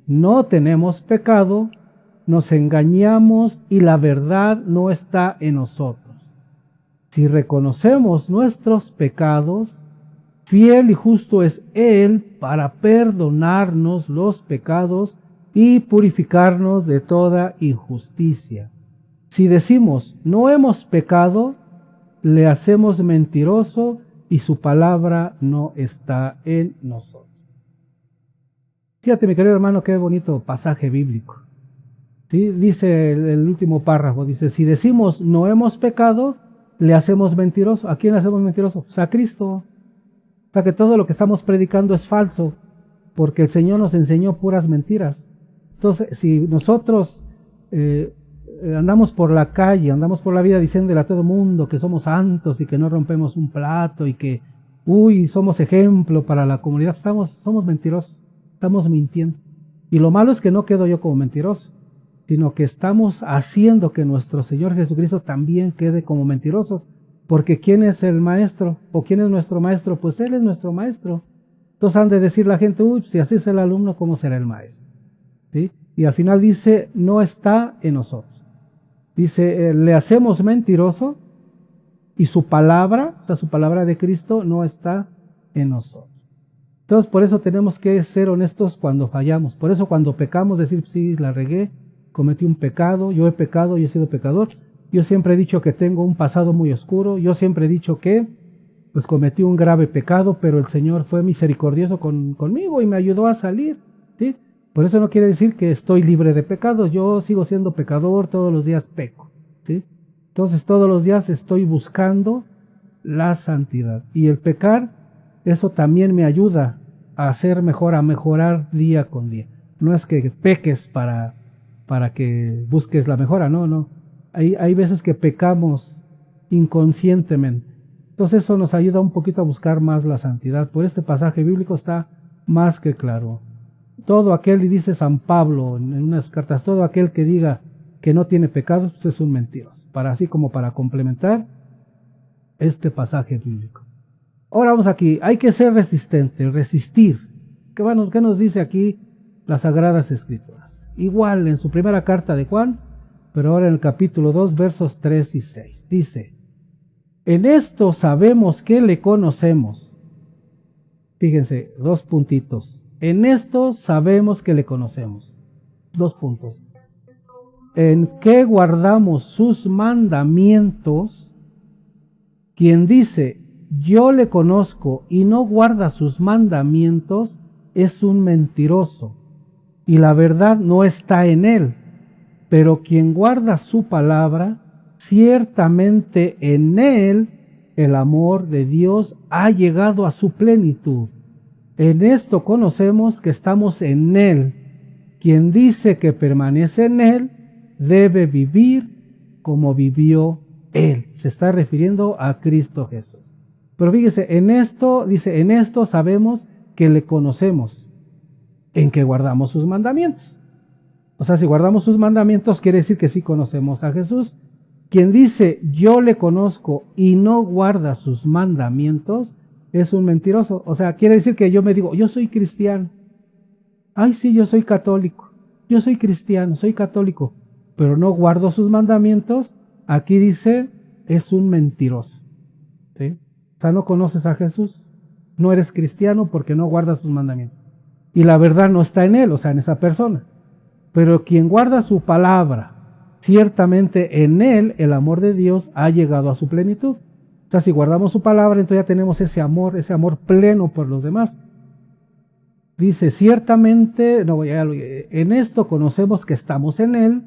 no tenemos pecado, nos engañamos y la verdad no está en nosotros. Si reconocemos nuestros pecados, fiel y justo es Él para perdonarnos los pecados y purificarnos de toda injusticia. Si decimos no hemos pecado, le hacemos mentiroso y su palabra no está en nosotros. Fíjate, mi querido hermano, qué bonito pasaje bíblico. ¿Sí? Dice el último párrafo, dice, si decimos no hemos pecado, le hacemos mentiroso. ¿A quién le hacemos mentiroso? Pues a Cristo. O sea que todo lo que estamos predicando es falso, porque el Señor nos enseñó puras mentiras. Entonces, si nosotros andamos por la calle, andamos por la vida diciéndole a todo el mundo que somos santos y que no rompemos un plato y que, somos ejemplo para la comunidad, somos mentirosos, estamos mintiendo. Y lo malo es que no quedo yo como mentiroso, sino que estamos haciendo que nuestro Señor Jesucristo también quede como mentiroso. Porque ¿quién es el maestro? ¿O quién es nuestro maestro? Pues Él es nuestro maestro. Entonces han de decir la gente, si así es el alumno, ¿cómo será el maestro? ¿Sí? Y al final dice, no está en nosotros. Dice, le hacemos mentiroso y su palabra, o sea, su palabra de Cristo no está en nosotros. Entonces por eso tenemos que ser honestos cuando fallamos. Por eso cuando pecamos, decir, sí, la regué, cometí un pecado, yo he pecado, yo he sido pecador. Yo siempre he dicho que tengo un pasado muy oscuro, yo siempre he dicho que pues cometí un grave pecado, pero el Señor fue misericordioso conmigo y me ayudó a salir, ¿sí? Por eso no quiere decir que estoy libre de pecados, yo sigo siendo pecador, todos los días peco, ¿sí? Entonces todos los días estoy buscando la santidad. Y el pecar, eso también me ayuda a ser mejor, a mejorar día con día. No es que peques para que busques la mejora, no. Hay veces que pecamos inconscientemente. Entonces eso nos ayuda un poquito a buscar más la santidad. Por este pasaje bíblico está más que claro. Todo aquel, y dice San Pablo en unas cartas, todo aquel que diga que no tiene pecados, pues es un mentiroso. Así como para complementar este pasaje bíblico. Ahora vamos aquí, hay que ser resistente, resistir. ¿Qué nos dice aquí las Sagradas Escrituras? Igual en su primera carta de Juan, pero ahora en el capítulo 2, versos 3 y 6. Dice, en esto sabemos que le conocemos. Fíjense, 2 puntitos. En esto sabemos que le conocemos. 2 puntos. En que guardamos sus mandamientos. Quien dice, yo le conozco y no guarda sus mandamientos, es un mentiroso, y la verdad no está en él. Pero quien guarda su palabra, ciertamente en él el amor de Dios ha llegado a su plenitud. En esto conocemos que estamos en él. Quien dice que permanece en él, debe vivir como vivió él. Se está refiriendo a Cristo Jesús. Pero fíjese, en esto sabemos que le conocemos, en que guardamos sus mandamientos. O sea, si guardamos sus mandamientos, quiere decir que sí conocemos a Jesús. Quien dice, yo le conozco y no guarda sus mandamientos, es un mentiroso. O sea, quiere decir que yo me digo, yo soy cristiano. Ay, sí, yo soy católico. Yo soy cristiano, soy católico, pero no guardo sus mandamientos. Aquí dice, es un mentiroso. ¿Sí? O sea, no conoces a Jesús. No eres cristiano porque no guardas sus mandamientos. Y la verdad no está en él, o sea, en esa persona. Pero quien guarda su palabra, ciertamente en él el amor de Dios ha llegado a su plenitud. O sea, si guardamos su palabra, entonces ya tenemos ese amor pleno por los demás. Dice, ciertamente, en esto conocemos que estamos en él.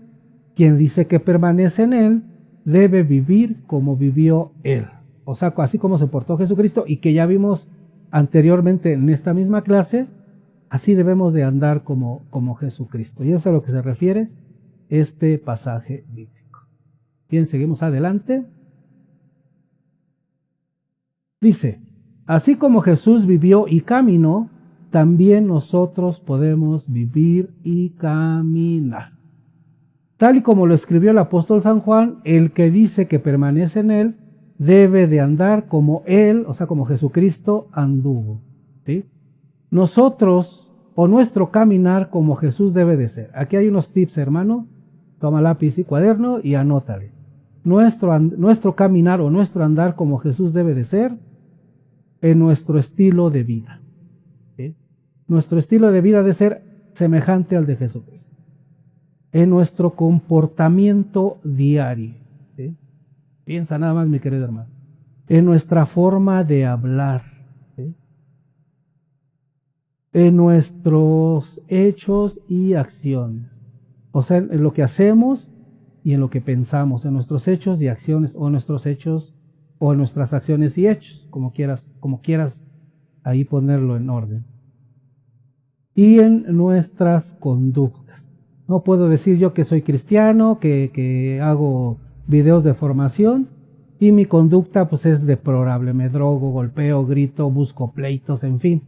Quien dice que permanece en él, debe vivir como vivió él. O sea, así como se portó Jesucristo y que ya vimos anteriormente en esta misma clase, así debemos de andar como Jesucristo. Y eso es a lo que se refiere este pasaje bíblico. Bien, seguimos adelante. Dice, así como Jesús vivió y caminó, también nosotros podemos vivir y caminar. Tal y como lo escribió el apóstol San Juan, el que dice que permanece en él, debe de andar como él, o sea, como Jesucristo anduvo. ¿Sí? Nosotros, o nuestro caminar como Jesús debe de ser. Aquí hay unos tips, hermano, Toma lápiz y cuaderno y anótale. Nuestro caminar o nuestro andar como Jesús debe de ser en nuestro estilo de vida. ¿Sí? Nuestro estilo de vida debe ser semejante al de Jesucristo. En nuestro comportamiento diario. ¿Sí? Piensa nada más, mi querido hermano. En nuestra forma de hablar. ¿Sí? En nuestros hechos y acciones. O sea, en lo que hacemos y en lo que pensamos, en nuestros hechos y acciones, o en nuestros hechos o en nuestras acciones y hechos, como quieras ahí ponerlo en orden. Y en nuestras conductas. No puedo decir yo que soy cristiano, que hago videos de formación y mi conducta pues es deplorable, me drogo, golpeo, grito, busco pleitos, en fin.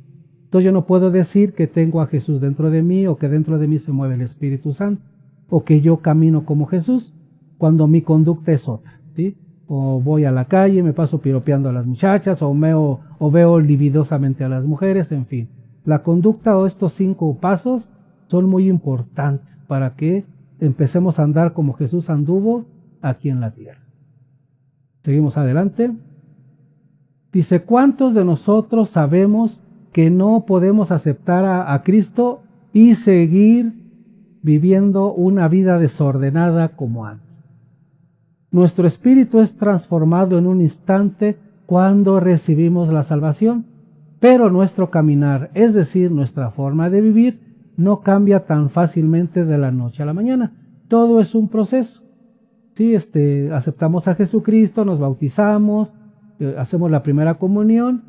Entonces yo no puedo decir que tengo a Jesús dentro de mí o que dentro de mí se mueve el Espíritu Santo o que yo camino como Jesús cuando mi conducta es otra, ¿sí? O voy a la calle, me paso piropeando a las muchachas o veo libidiosamente a las mujeres, en fin. La conducta o estos 5 pasos son muy importantes para que empecemos a andar como Jesús anduvo aquí en la tierra. Seguimos adelante. Dice, ¿cuántos de nosotros sabemos que no podemos aceptar a Cristo y seguir viviendo una vida desordenada como antes? Nuestro espíritu es transformado en un instante cuando recibimos la salvación, pero nuestro caminar, es decir, nuestra forma de vivir, no cambia tan fácilmente de la noche a la mañana. Todo es un proceso. Sí, aceptamos a Jesucristo, nos bautizamos, hacemos la primera comunión,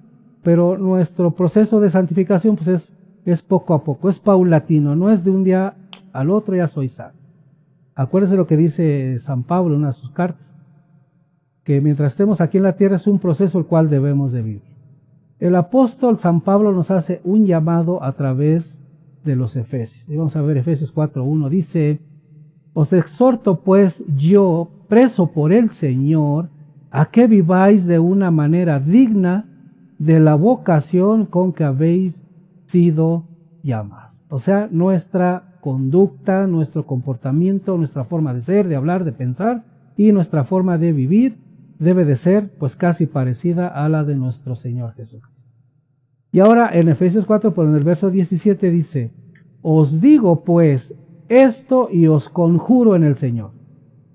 pero nuestro proceso de santificación pues es poco a poco, es paulatino, no es de un día al otro ya soy santo. Acuérdense lo que dice San Pablo en una de sus cartas, que mientras estemos aquí en la tierra es un proceso el cual debemos de vivir. El apóstol San Pablo nos hace un llamado a través de los Efesios. Y vamos a ver Efesios 4:1, dice, os exhorto pues yo, preso por el Señor, a que viváis de una manera digna de la vocación con que habéis sido llamados. O sea, nuestra conducta, nuestro comportamiento, nuestra forma de ser, de hablar, de pensar y nuestra forma de vivir debe de ser pues casi parecida a la de nuestro Señor Jesucristo. Y ahora en Efesios 4, pues en el verso 17 dice, os digo pues esto y os conjuro en el Señor,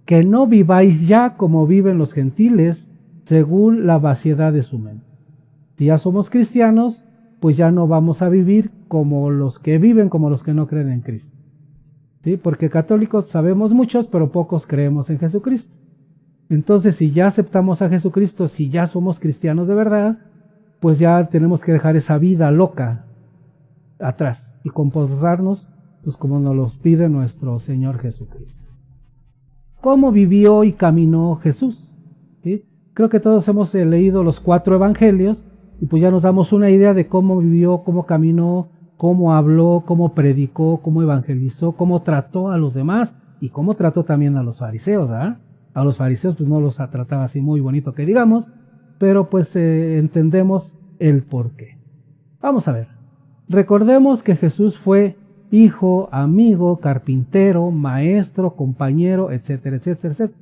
que no viváis ya como viven los gentiles según la vaciedad de su mente. Si ya somos cristianos, pues ya no vamos a vivir como los que viven, como los que no creen en Cristo. ¿Sí? Porque católicos sabemos muchos, pero pocos creemos en Jesucristo. Entonces, si ya aceptamos a Jesucristo, si ya somos cristianos de verdad, pues ya tenemos que dejar esa vida loca atrás y comportarnos pues como nos los pide nuestro Señor Jesucristo. ¿Cómo vivió y caminó Jesús? ¿Sí? Creo que todos hemos leído los 4 evangelios y pues ya nos damos una idea de cómo vivió, cómo caminó, cómo habló, cómo predicó, cómo evangelizó, cómo trató a los demás y cómo trató también a los fariseos, ¿eh? A los fariseos pues no los trataba así muy bonito que digamos, pero pues entendemos el porqué. Vamos a ver. Recordemos que Jesús fue hijo, amigo, carpintero, maestro, compañero, etcétera, etcétera, etcétera.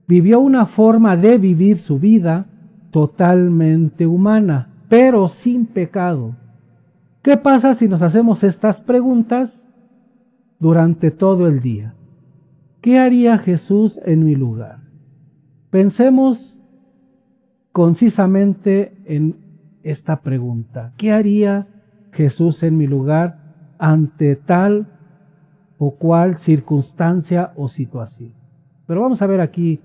Vivió una forma de vivir su vida totalmente humana, pero sin pecado. ¿Qué pasa si nos hacemos estas preguntas durante todo el día? ¿Qué haría Jesús en mi lugar? Pensemos concisamente en esta pregunta. ¿Qué haría Jesús en mi lugar ante tal o cual circunstancia o situación? Pero vamos a ver aquí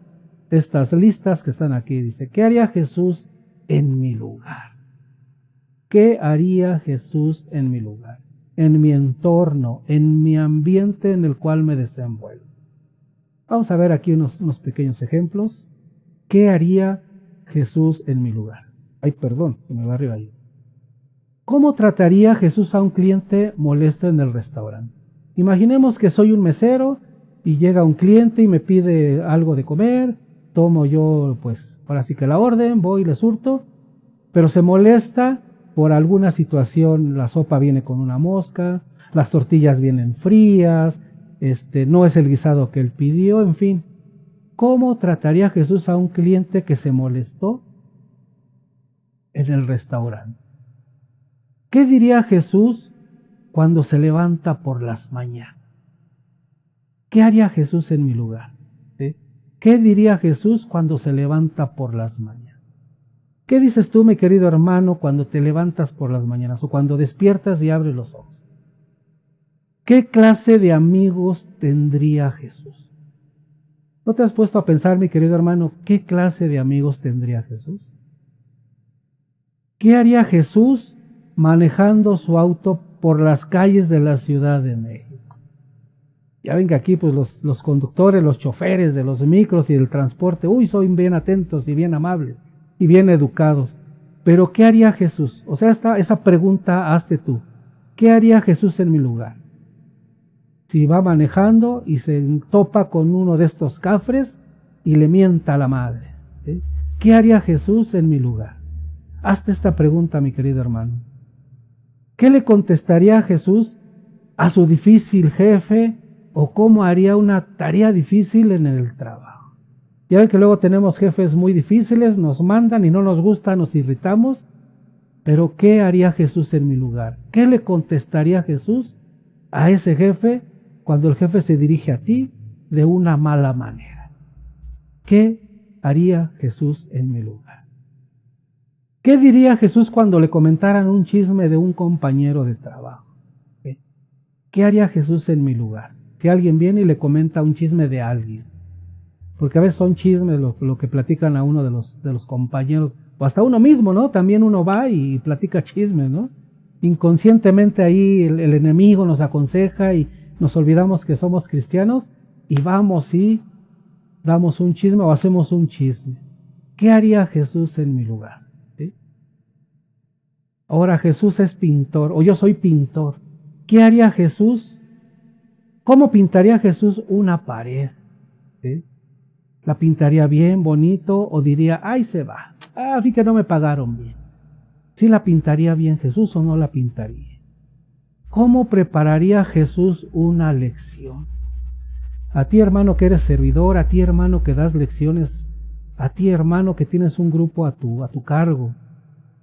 estas listas que están aquí. Dice, ¿qué haría Jesús en mi lugar? ¿Qué haría Jesús en mi lugar? En mi entorno, en mi ambiente en el cual me desenvuelvo. Vamos a ver aquí unos pequeños ejemplos. ¿Qué haría Jesús en mi lugar? Ay, perdón, se me va arriba ahí. ¿Cómo trataría Jesús a un cliente molesto en el restaurante? Imaginemos que soy un mesero y llega un cliente y me pide algo de comer, tomo yo, pues, ahora sí que la orden, voy y le surto, pero se molesta por alguna situación, la sopa viene con una mosca, las tortillas vienen frías, no es el guisado que él pidió, en fin. ¿Cómo trataría Jesús a un cliente que se molestó en el restaurante? ¿Qué diría Jesús cuando se levanta por las mañanas? ¿Qué haría Jesús en mi lugar? ¿Sí? ¿Qué diría Jesús cuando se levanta por las mañanas? ¿Qué dices tú, mi querido hermano, cuando te levantas por las mañanas o cuando despiertas y abres los ojos? ¿Qué clase de amigos tendría Jesús? ¿No te has puesto a pensar, mi querido hermano, qué clase de amigos tendría Jesús? ¿Qué haría Jesús manejando su auto por las calles de la Ciudad de México? Ya ven que aquí pues los conductores, los choferes de los micros y del transporte, son bien atentos y bien amables y bien educados. Pero ¿qué haría Jesús? O sea, esa pregunta hazte tú. ¿Qué haría Jesús en mi lugar? Si va manejando y se topa con uno de estos cafres y le mienta a la madre, ¿sí? ¿Qué haría Jesús en mi lugar? Hazte esta pregunta, mi querido hermano. ¿Qué le contestaría Jesús a su difícil jefe o cómo haría una tarea difícil en el trabajo? Ya ven que luego tenemos jefes muy difíciles, nos mandan y no nos gusta, nos irritamos, pero ¿qué haría Jesús en mi lugar? ¿Qué le contestaría Jesús a ese jefe cuando el jefe se dirige a ti de una mala manera? ¿Qué haría Jesús en mi lugar? ¿Qué diría Jesús cuando le comentaran un chisme de un compañero de trabajo? ¿Qué haría Jesús en mi lugar? Si alguien viene y le comenta un chisme de alguien, porque a veces son chismes lo que platican a uno de los compañeros, o hasta uno mismo, ¿no? También uno va y platica chismes, ¿no? Inconscientemente ahí el enemigo nos aconseja y nos olvidamos que somos cristianos y vamos y damos un chisme o hacemos un chisme. ¿Qué haría Jesús en mi lugar? ¿Sí? Ahora Jesús es pintor, o yo soy pintor. ¿Qué haría Jesús? ¿Cómo pintaría Jesús una pared? ¿Sí? ¿La pintaría bien, bonito, o diría, ¡ay, se va! Así que no me pagaron bien. ¿Sí la pintaría bien Jesús o no la pintaría? ¿Cómo prepararía Jesús una lección? A ti, hermano, que eres servidor, a ti, hermano, que das lecciones, a ti, hermano, que tienes un grupo a tu cargo,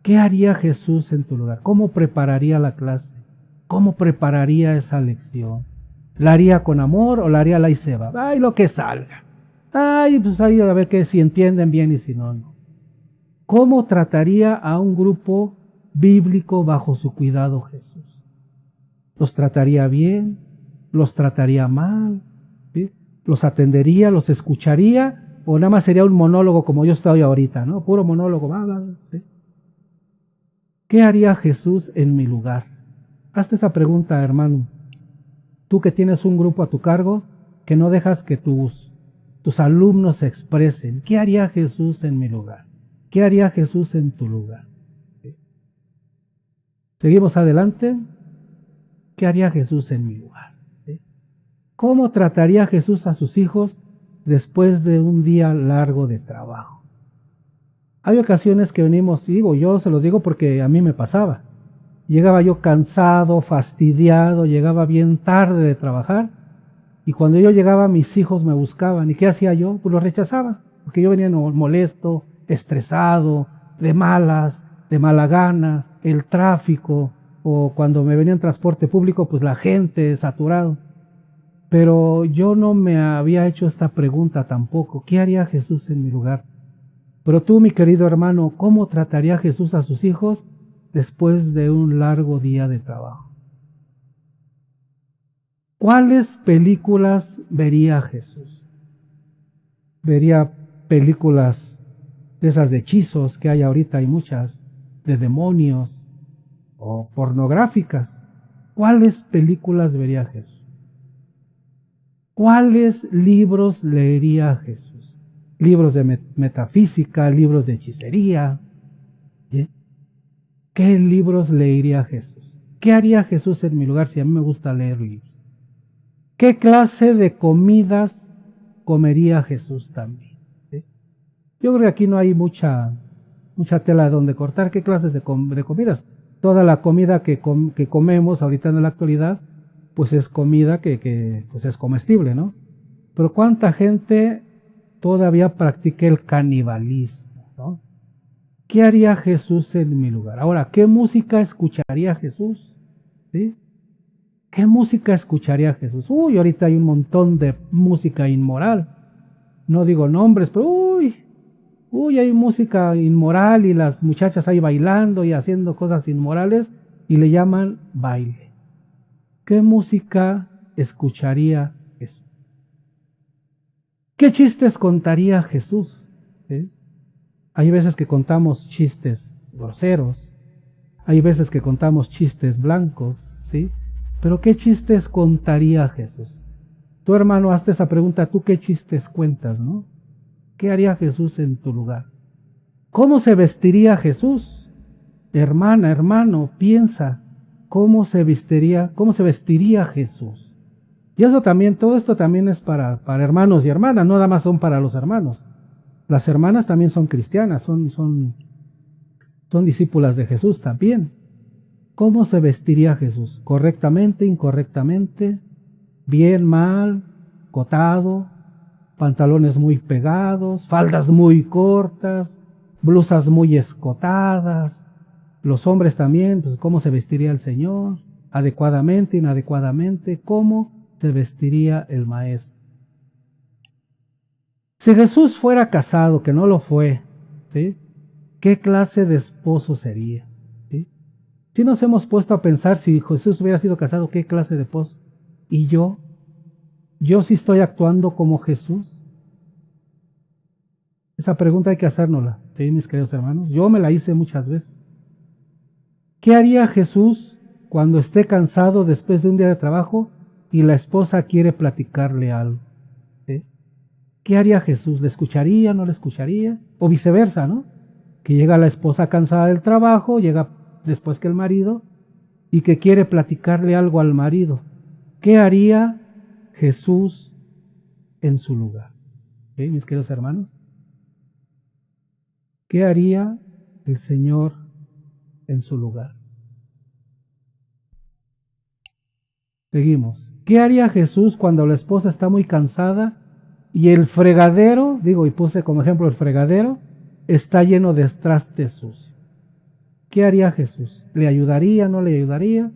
¿qué haría Jesús en tu lugar? ¿Cómo prepararía la clase? ¿Cómo prepararía esa lección? ¿La haría con amor o la haría la y se va? ¡Ay, lo que salga! ¡Ay, pues ahí a ver que si entienden bien y si no, no! ¿Cómo trataría a un grupo bíblico bajo su cuidado Jesús? ¿Los trataría bien? ¿Los trataría mal? ¿Sí? ¿Los atendería? ¿Los escucharía? ¿O nada más sería un monólogo como yo estoy ahorita, ¿no? Puro monólogo. ¿Sí? ¿Qué haría Jesús en mi lugar? Hazte esa pregunta, hermano. Tú que tienes un grupo a tu cargo, que no dejas que tus alumnos se expresen. ¿Qué haría Jesús en mi lugar? ¿Qué haría Jesús en tu lugar? ¿Sí? Seguimos adelante. ¿Qué haría Jesús en mi lugar? ¿Sí? ¿Cómo trataría Jesús a sus hijos después de un día largo de trabajo? Hay ocasiones que venimos, yo se los digo porque a mí me pasaba. Llegaba yo cansado, fastidiado, llegaba bien tarde de trabajar y cuando yo llegaba mis hijos me buscaban. ¿Y qué hacía yo? Pues los rechazaba, porque yo venía molesto, estresado, de malas, de mala gana, el tráfico, o cuando me venía en transporte público, pues la gente saturado. Pero yo no me había hecho esta pregunta tampoco. ¿Qué haría Jesús en mi lugar? Pero tú, mi querido hermano, ¿cómo trataría Jesús a sus hijos después de un largo día de trabajo? ¿Cuáles películas vería Jesús? ¿Vería películas de esas de hechizos que hay ahorita, hay muchas, de demonios o pornográficas? ¿Cuáles películas vería Jesús? ¿Cuáles libros leería Jesús? Libros de metafísica, libros de hechicería. ¿Sí? ¿Qué libros leería Jesús? ¿Qué haría Jesús en mi lugar si a mí me gusta leer libros? ¿Qué clase de comidas comería Jesús también? ¿Sí? Yo creo que aquí no hay mucha tela donde cortar. ¿Qué clases de comidas? Toda la comida que comemos ahorita en la actualidad, pues es comida que pues es comestible, ¿no? Pero ¿cuánta gente todavía practica el canibalismo, ¿no? ¿Qué haría Jesús en mi lugar? Ahora, ¿qué música escucharía Jesús? ¿Sí? ¿Qué música escucharía Jesús? Uy, ahorita hay un montón de música inmoral. No digo nombres, pero hay música inmoral y las muchachas ahí bailando y haciendo cosas inmorales y le llaman baile. ¿Qué música escucharía Jesús? ¿Qué chistes contaría Jesús? ¿Sí? Hay veces que contamos chistes groseros, hay veces que contamos chistes blancos, ¿sí? Pero ¿qué chistes contaría Jesús? Tu hermano, hazte esa pregunta, ¿tú qué chistes cuentas, no? ¿Qué haría Jesús en tu lugar? ¿Cómo se vestiría Jesús? Hermana, hermano, piensa, ¿cómo se vestiría Jesús? Y eso también, todo esto también es para hermanos y hermanas, no nada más son para los hermanos. Las hermanas también son cristianas, son discípulas de Jesús también. ¿Cómo se vestiría Jesús? ¿Correctamente, incorrectamente? ¿Bien, mal, cotado? ¿Pantalones muy pegados? ¿Faldas muy cortas? ¿Blusas muy escotadas? Los hombres también, pues ¿cómo se vestiría el Señor? ¿Adecuadamente, inadecuadamente? ¿Cómo se vestiría el Maestro? Si Jesús fuera casado, que no lo fue, ¿sí? ¿Qué clase de esposo sería? ¿Sí? Si nos hemos puesto a pensar, si Jesús hubiera sido casado, ¿qué clase de esposo? ¿Y yo? ¿Yo sí estoy actuando como Jesús? Esa pregunta hay que hacérnosla, ¿sí, mis queridos hermanos? Yo me la hice muchas veces. ¿Qué haría Jesús cuando esté cansado después de un día de trabajo y la esposa quiere platicarle algo? ¿Sí? ¿Qué haría Jesús? ¿Le escucharía, no le escucharía? O viceversa, ¿no? Que llega la esposa cansada del trabajo, llega después que el marido, y que quiere platicarle algo al marido. ¿Qué haría Jesús en su lugar? ¿Sí, mis queridos hermanos? ¿Qué haría el Señor en su lugar? Seguimos. ¿Qué haría Jesús cuando la esposa está muy cansada y el fregadero, y puse como ejemplo el fregadero, está lleno de trastes sucios? ¿Qué haría Jesús? ¿Le ayudaría, no le ayudaría?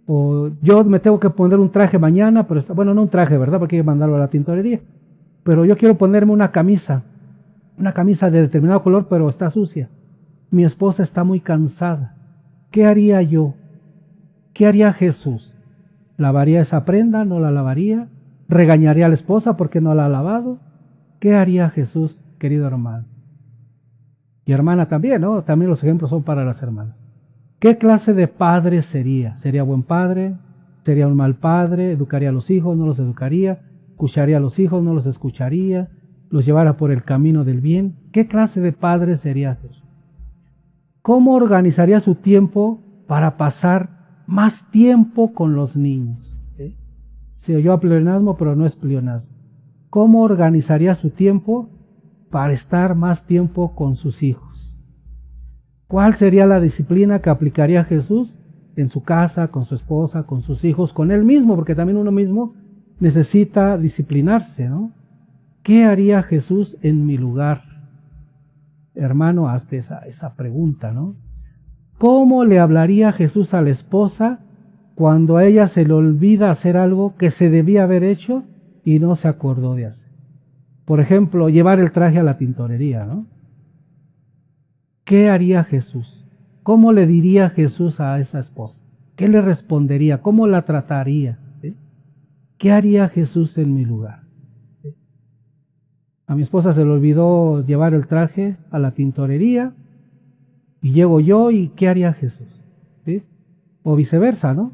O yo me tengo que poner un traje mañana, pero bueno, no un traje, ¿verdad? Porque hay que mandarlo a la tintorería. Pero yo quiero ponerme una camisa de determinado color, pero está sucia. Mi esposa está muy cansada. ¿Qué haría yo? ¿Qué haría Jesús? ¿Lavaría esa prenda? ¿No la lavaría? ¿Regañaría a la esposa porque no la ha lavado? ¿Qué haría Jesús, querido hermano? Y hermana también, ¿no? También los ejemplos son para las hermanas. ¿Qué clase de padre sería? ¿Sería buen padre? ¿Sería un mal padre? ¿Educaría a los hijos? ¿No los educaría? ¿Escucharía a los hijos? ¿No los escucharía? ¿Los llevara por el camino del bien? ¿Qué clase de padre sería Jesús? ¿Cómo organizaría su tiempo para pasar más tiempo con los niños? Se oyó a pleonasmo, pero no es pleonasmo. ¿Cómo organizaría su tiempo para estar más tiempo con sus hijos? ¿Cuál sería la disciplina que aplicaría Jesús en su casa, con su esposa, con sus hijos, con él mismo? Porque también uno mismo necesita disciplinarse, ¿no? ¿Qué haría Jesús en mi lugar? Hermano, hazte esa pregunta, ¿no? ¿Cómo le hablaría Jesús a la esposa cuando a ella se le olvida hacer algo que se debía haber hecho y no se acordó de hacer? Por ejemplo, llevar el traje a la tintorería, ¿no? ¿Qué haría Jesús? ¿Cómo le diría Jesús a esa esposa? ¿Qué le respondería? ¿Cómo la trataría? ¿Sí? ¿Qué haría Jesús en mi lugar? ¿Sí? A mi esposa se le olvidó llevar el traje a la tintorería y llego yo y ¿qué haría Jesús? ¿Sí? O viceversa, ¿no?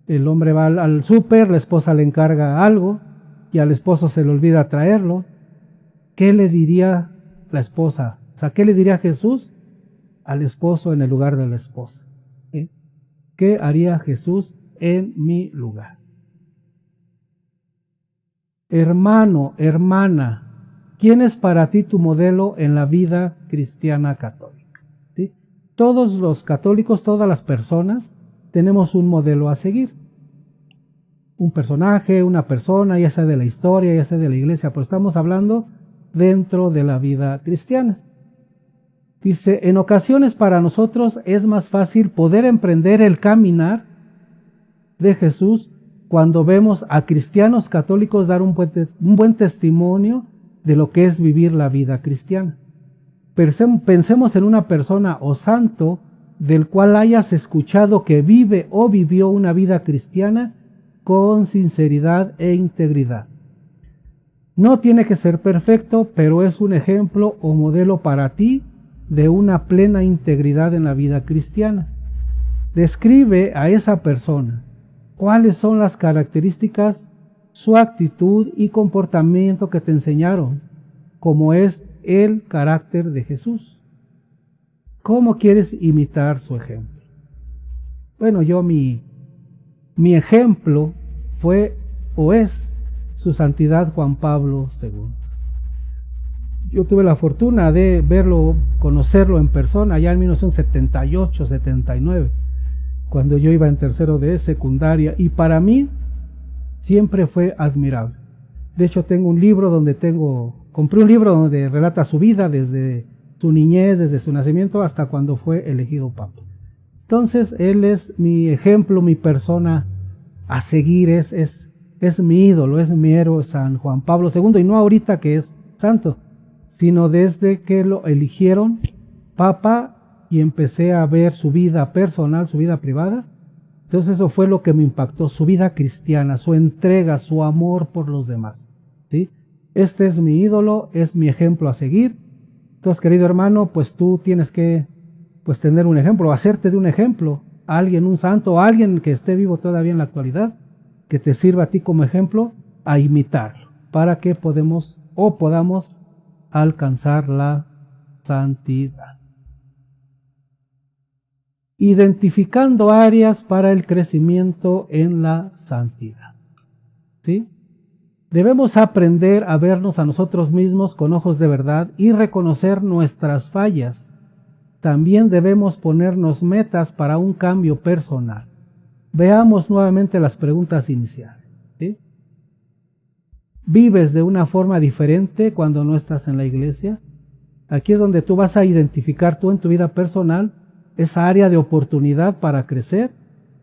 El hombre va al súper, la esposa le encarga algo y al esposo se le olvida traerlo. ¿Qué le diría la esposa? O sea, ¿qué le diría Jesús al esposo en el lugar de la esposa? ¿Sí? ¿Qué haría Jesús en mi lugar? Hermano, hermana, ¿quién es para ti tu modelo en la vida cristiana católica? ¿Sí? Todos los católicos, todas las personas, tenemos un modelo a seguir. un personaje, una persona, ya sea de la historia, ya sea de la iglesia, pero estamos hablando dentro de la vida cristiana. Dice, en ocasiones para nosotros es más fácil poder emprender el caminar de Jesús cuando vemos a cristianos católicos dar un buen testimonio de lo que es vivir la vida cristiana. Pensemos en una persona o santo del cual hayas escuchado que vive o vivió una vida cristiana con sinceridad e integridad. No tiene que ser perfecto, pero es un ejemplo o modelo para ti de una plena integridad en la vida cristiana. Describe a esa persona. ¿Cuáles son las características, su actitud y comportamiento que te enseñaron? Como es el carácter de Jesús. ¿Cómo quieres imitar su ejemplo? Bueno, mi ejemplo fue o es su santidad Juan Pablo II. Yo tuve la fortuna de verlo, conocerlo en persona allá en 1978-79, cuando yo iba en tercero de secundaria, y para mí siempre fue admirable. De hecho, tengo un libro compré un libro donde relata su vida desde su niñez, desde su nacimiento hasta cuando fue elegido papa. Entonces, él es mi ejemplo, mi persona a seguir, es mi ídolo, es mi héroe, San Juan Pablo II, y no ahorita que es santo, sino desde que lo eligieron papa y empecé a ver su vida personal, su vida privada. Entonces eso fue lo que me impactó, su vida cristiana, su entrega, su amor por los demás, ¿sí? Este es mi ídolo, es mi ejemplo a seguir. Entonces, querido hermano, pues tú tienes que tener un ejemplo, hacerte de un ejemplo, a alguien, un santo, a alguien que esté vivo todavía en la actualidad, que te sirva a ti como ejemplo a imitarlo, para que podamos alcanzar la santidad. Identificando áreas para el crecimiento en la santidad, ¿sí? Debemos aprender a vernos a nosotros mismos con ojos de verdad y reconocer nuestras fallas. También debemos ponernos metas para un cambio personal. Veamos nuevamente las preguntas iniciales, ¿sí? ¿Vives de una forma diferente cuando no estás en la iglesia? Aquí es donde tú vas a identificar tú en tu vida personal esa área de oportunidad para crecer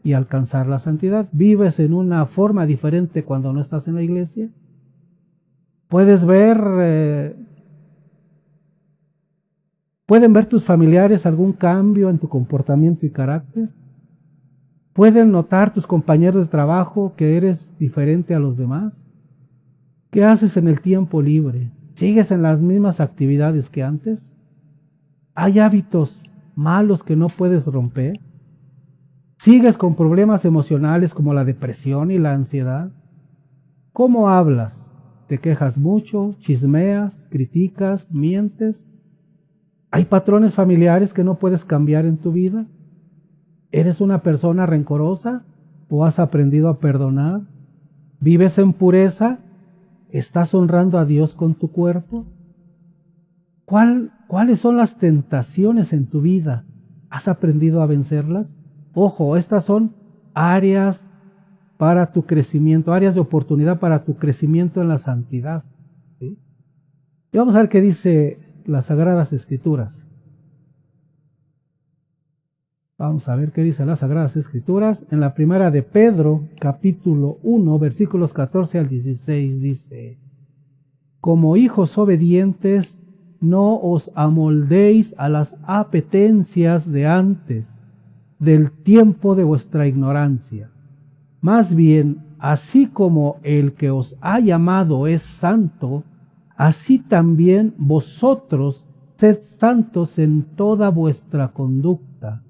y alcanzar la santidad. ¿Vives en una forma diferente cuando no estás en la iglesia? ¿Pueden ver tus familiares algún cambio en tu comportamiento y carácter? ¿Pueden notar tus compañeros de trabajo que eres diferente a los demás? ¿Qué haces en el tiempo libre? ¿Sigues en las mismas actividades que antes? ¿Hay hábitos malos que no puedes romper? ¿Sigues con problemas emocionales como la depresión y la ansiedad? ¿Cómo hablas? ¿Te quejas mucho? ¿Chismeas? ¿Criticas? ¿Mientes? ¿Hay patrones familiares que no puedes cambiar en tu vida? ¿Eres una persona rencorosa o has aprendido a perdonar? ¿Vives en pureza? ¿Estás honrando a Dios con tu cuerpo? ¿Cuáles son las tentaciones en tu vida? ¿Has aprendido a vencerlas? Ojo, estas son áreas para tu crecimiento, áreas de oportunidad para tu crecimiento en la santidad, ¿sí? Y vamos a ver qué dice las Sagradas Escrituras. Vamos a ver qué dice las Sagradas Escrituras. En la primera de Pedro, capítulo 1, versículos 14 al 16, dice: como hijos obedientes, no os amoldéis a las apetencias de antes, del tiempo de vuestra ignorancia. Más bien, así como el que os ha llamado es santo, así también vosotros sed santos en toda vuestra conducta.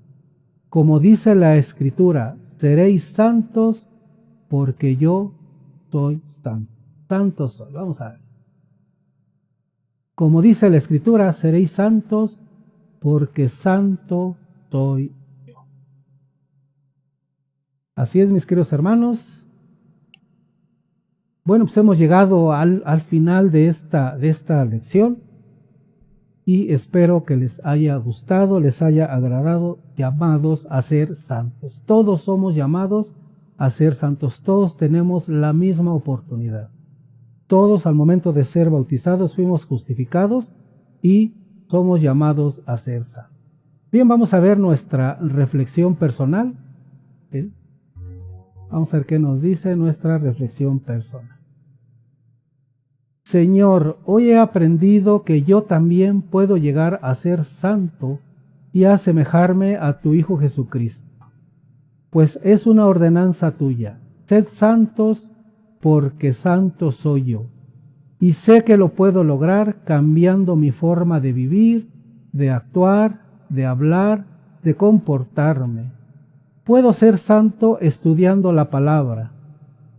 Como dice la Escritura, seréis santos porque yo soy santo. Santo soy. Vamos a ver. Como dice la Escritura, seréis santos porque santo soy yo. Así es, mis queridos hermanos. Bueno, pues hemos llegado al final de esta lección y espero que les haya gustado, les haya agradado, llamados a ser santos. Todos somos llamados a ser santos. Todos tenemos la misma oportunidad. Todos al momento de ser bautizados fuimos justificados y somos llamados a ser santos. Bien, vamos a ver nuestra reflexión personal. ¿Bien? Vamos a ver qué nos dice nuestra reflexión personal. Señor, hoy he aprendido que yo también puedo llegar a ser santo y a asemejarme a tu Hijo Jesucristo, pues es una ordenanza tuya. Sed santos porque santo soy yo, y sé que lo puedo lograr cambiando mi forma de vivir, de actuar, de hablar, de comportarme. Puedo ser santo estudiando la palabra,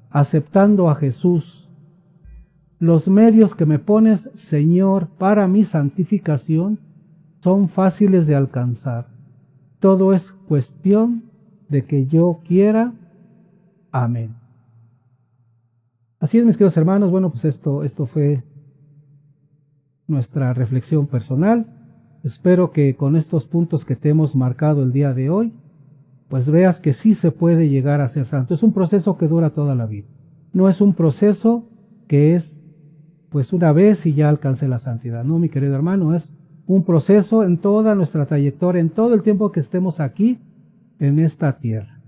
aceptando a Jesús. Los medios que me pones, Señor, para mi santificación son fáciles de alcanzar. Todo es cuestión de que yo quiera. Amén. Así es, mis queridos hermanos. Bueno, pues esto fue nuestra reflexión personal. Espero que con estos puntos que te hemos marcado el día de hoy, pues veas que sí se puede llegar a ser santo. Es un proceso que dura toda la vida. No es un proceso que es pues una vez y ya alcancé la santidad. No, mi querido hermano, es un proceso en toda nuestra trayectoria, en todo el tiempo que estemos aquí en esta tierra.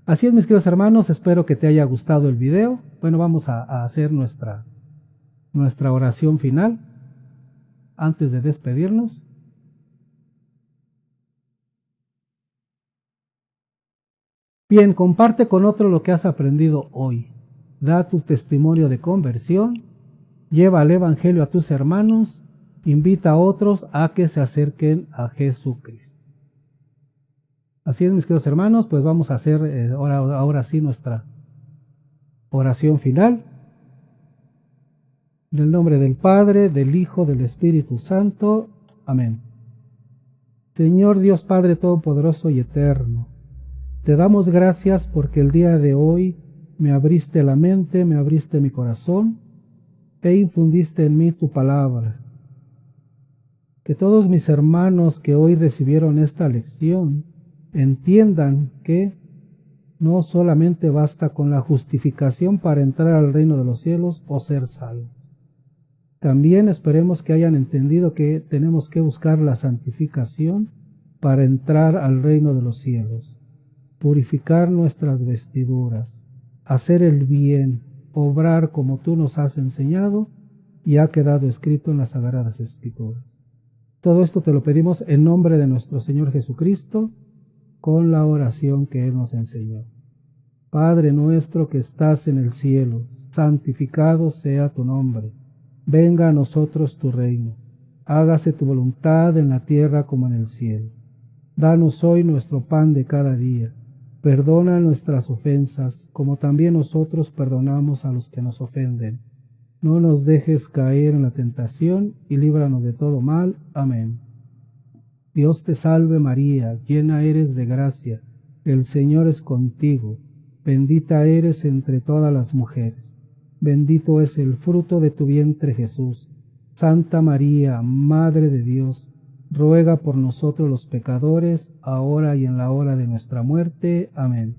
Así es, mis queridos hermanos, espero que te haya gustado el video. Bueno, vamos a hacer nuestra oración final antes de despedirnos. Bien, comparte con otro lo que has aprendido hoy. Da tu testimonio de conversión. Lleva el Evangelio a tus hermanos, invita a otros a que se acerquen a Jesucristo. Así es, mis queridos hermanos, pues vamos a hacer ahora sí nuestra oración final. En el nombre del Padre, del Hijo, del Espíritu Santo. Amén. Señor Dios Padre Todopoderoso y Eterno, te damos gracias porque el día de hoy me abriste la mente, me abriste mi corazón, e infundiste en mí tu palabra. Que todos mis hermanos que hoy recibieron esta lección entiendan que no solamente basta con la justificación para entrar al reino de los cielos o ser salvos. También esperemos que hayan entendido que tenemos que buscar la santificación para entrar al reino de los cielos, purificar nuestras vestiduras, hacer el bien, obrar como tú nos has enseñado y ha quedado escrito en las Sagradas Escrituras. Todo esto te lo pedimos en nombre de nuestro Señor Jesucristo, con la oración que Él nos enseñó. Padre nuestro que estás en el cielo, santificado sea tu nombre. Venga a nosotros tu reino. Hágase tu voluntad en la tierra como en el cielo. Danos hoy nuestro pan de cada día. Perdona nuestras ofensas, como también nosotros perdonamos a los que nos ofenden. No nos dejes caer en la tentación y líbranos de todo mal. Amén. Dios te salve María, llena eres de gracia, el Señor es contigo. Bendita eres entre todas las mujeres. Bendito es el fruto de tu vientre Jesús. Santa María, Madre de Dios, ruega por nosotros los pecadores, ahora y en la hora de nuestra muerte. Amén.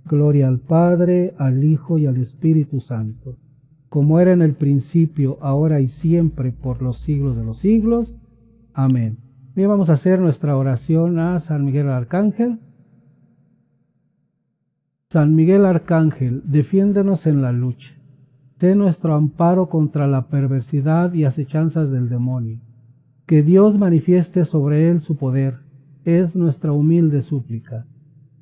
Gloria al Padre, al Hijo y al Espíritu Santo, como era en el principio, ahora y siempre, por los siglos de los siglos. Amén. Bien, vamos a hacer nuestra oración a San Miguel Arcángel. San Miguel Arcángel, defiéndenos en la lucha. Sé nuestro amparo contra la perversidad y acechanzas del demonio. Que Dios manifieste sobre él su poder, es nuestra humilde súplica.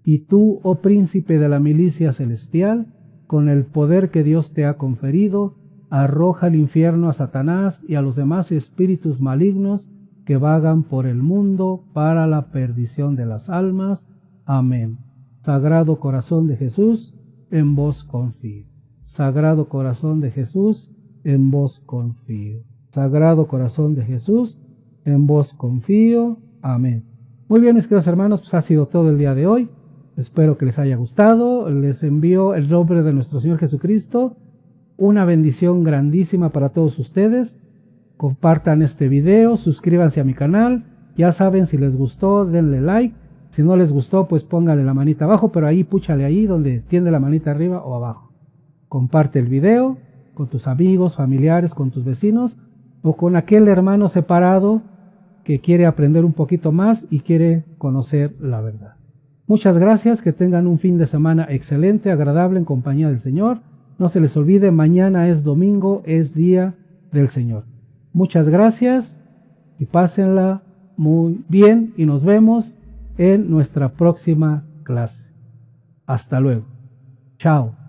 Y tú, oh príncipe de la milicia celestial, con el poder que Dios te ha conferido, arroja al infierno a Satanás y a los demás espíritus malignos que vagan por el mundo para la perdición de las almas. Amén. Sagrado corazón de Jesús, en vos confío. Sagrado corazón de Jesús, en vos confío. Sagrado corazón de Jesús, en vos confío. Amén. Muy bien, mis queridos hermanos, pues ha sido todo el día de hoy. Espero que les haya gustado. Les envío el nombre de nuestro Señor Jesucristo. Una bendición grandísima para todos ustedes. Compartan este video, suscríbanse a mi canal. Ya saben, si les gustó, denle like. Si no les gustó, pues póngale la manita abajo, pero ahí púchale ahí donde tiene la manita arriba o abajo. Comparte el video con tus amigos, familiares, con tus vecinos o con aquel hermano separado que quiere aprender un poquito más y quiere conocer la verdad. Muchas gracias, que tengan un fin de semana excelente, agradable en compañía del Señor. No se les olvide, mañana es domingo, es día del Señor. Muchas gracias y pásenla muy bien y nos vemos en nuestra próxima clase. Hasta luego. Chao.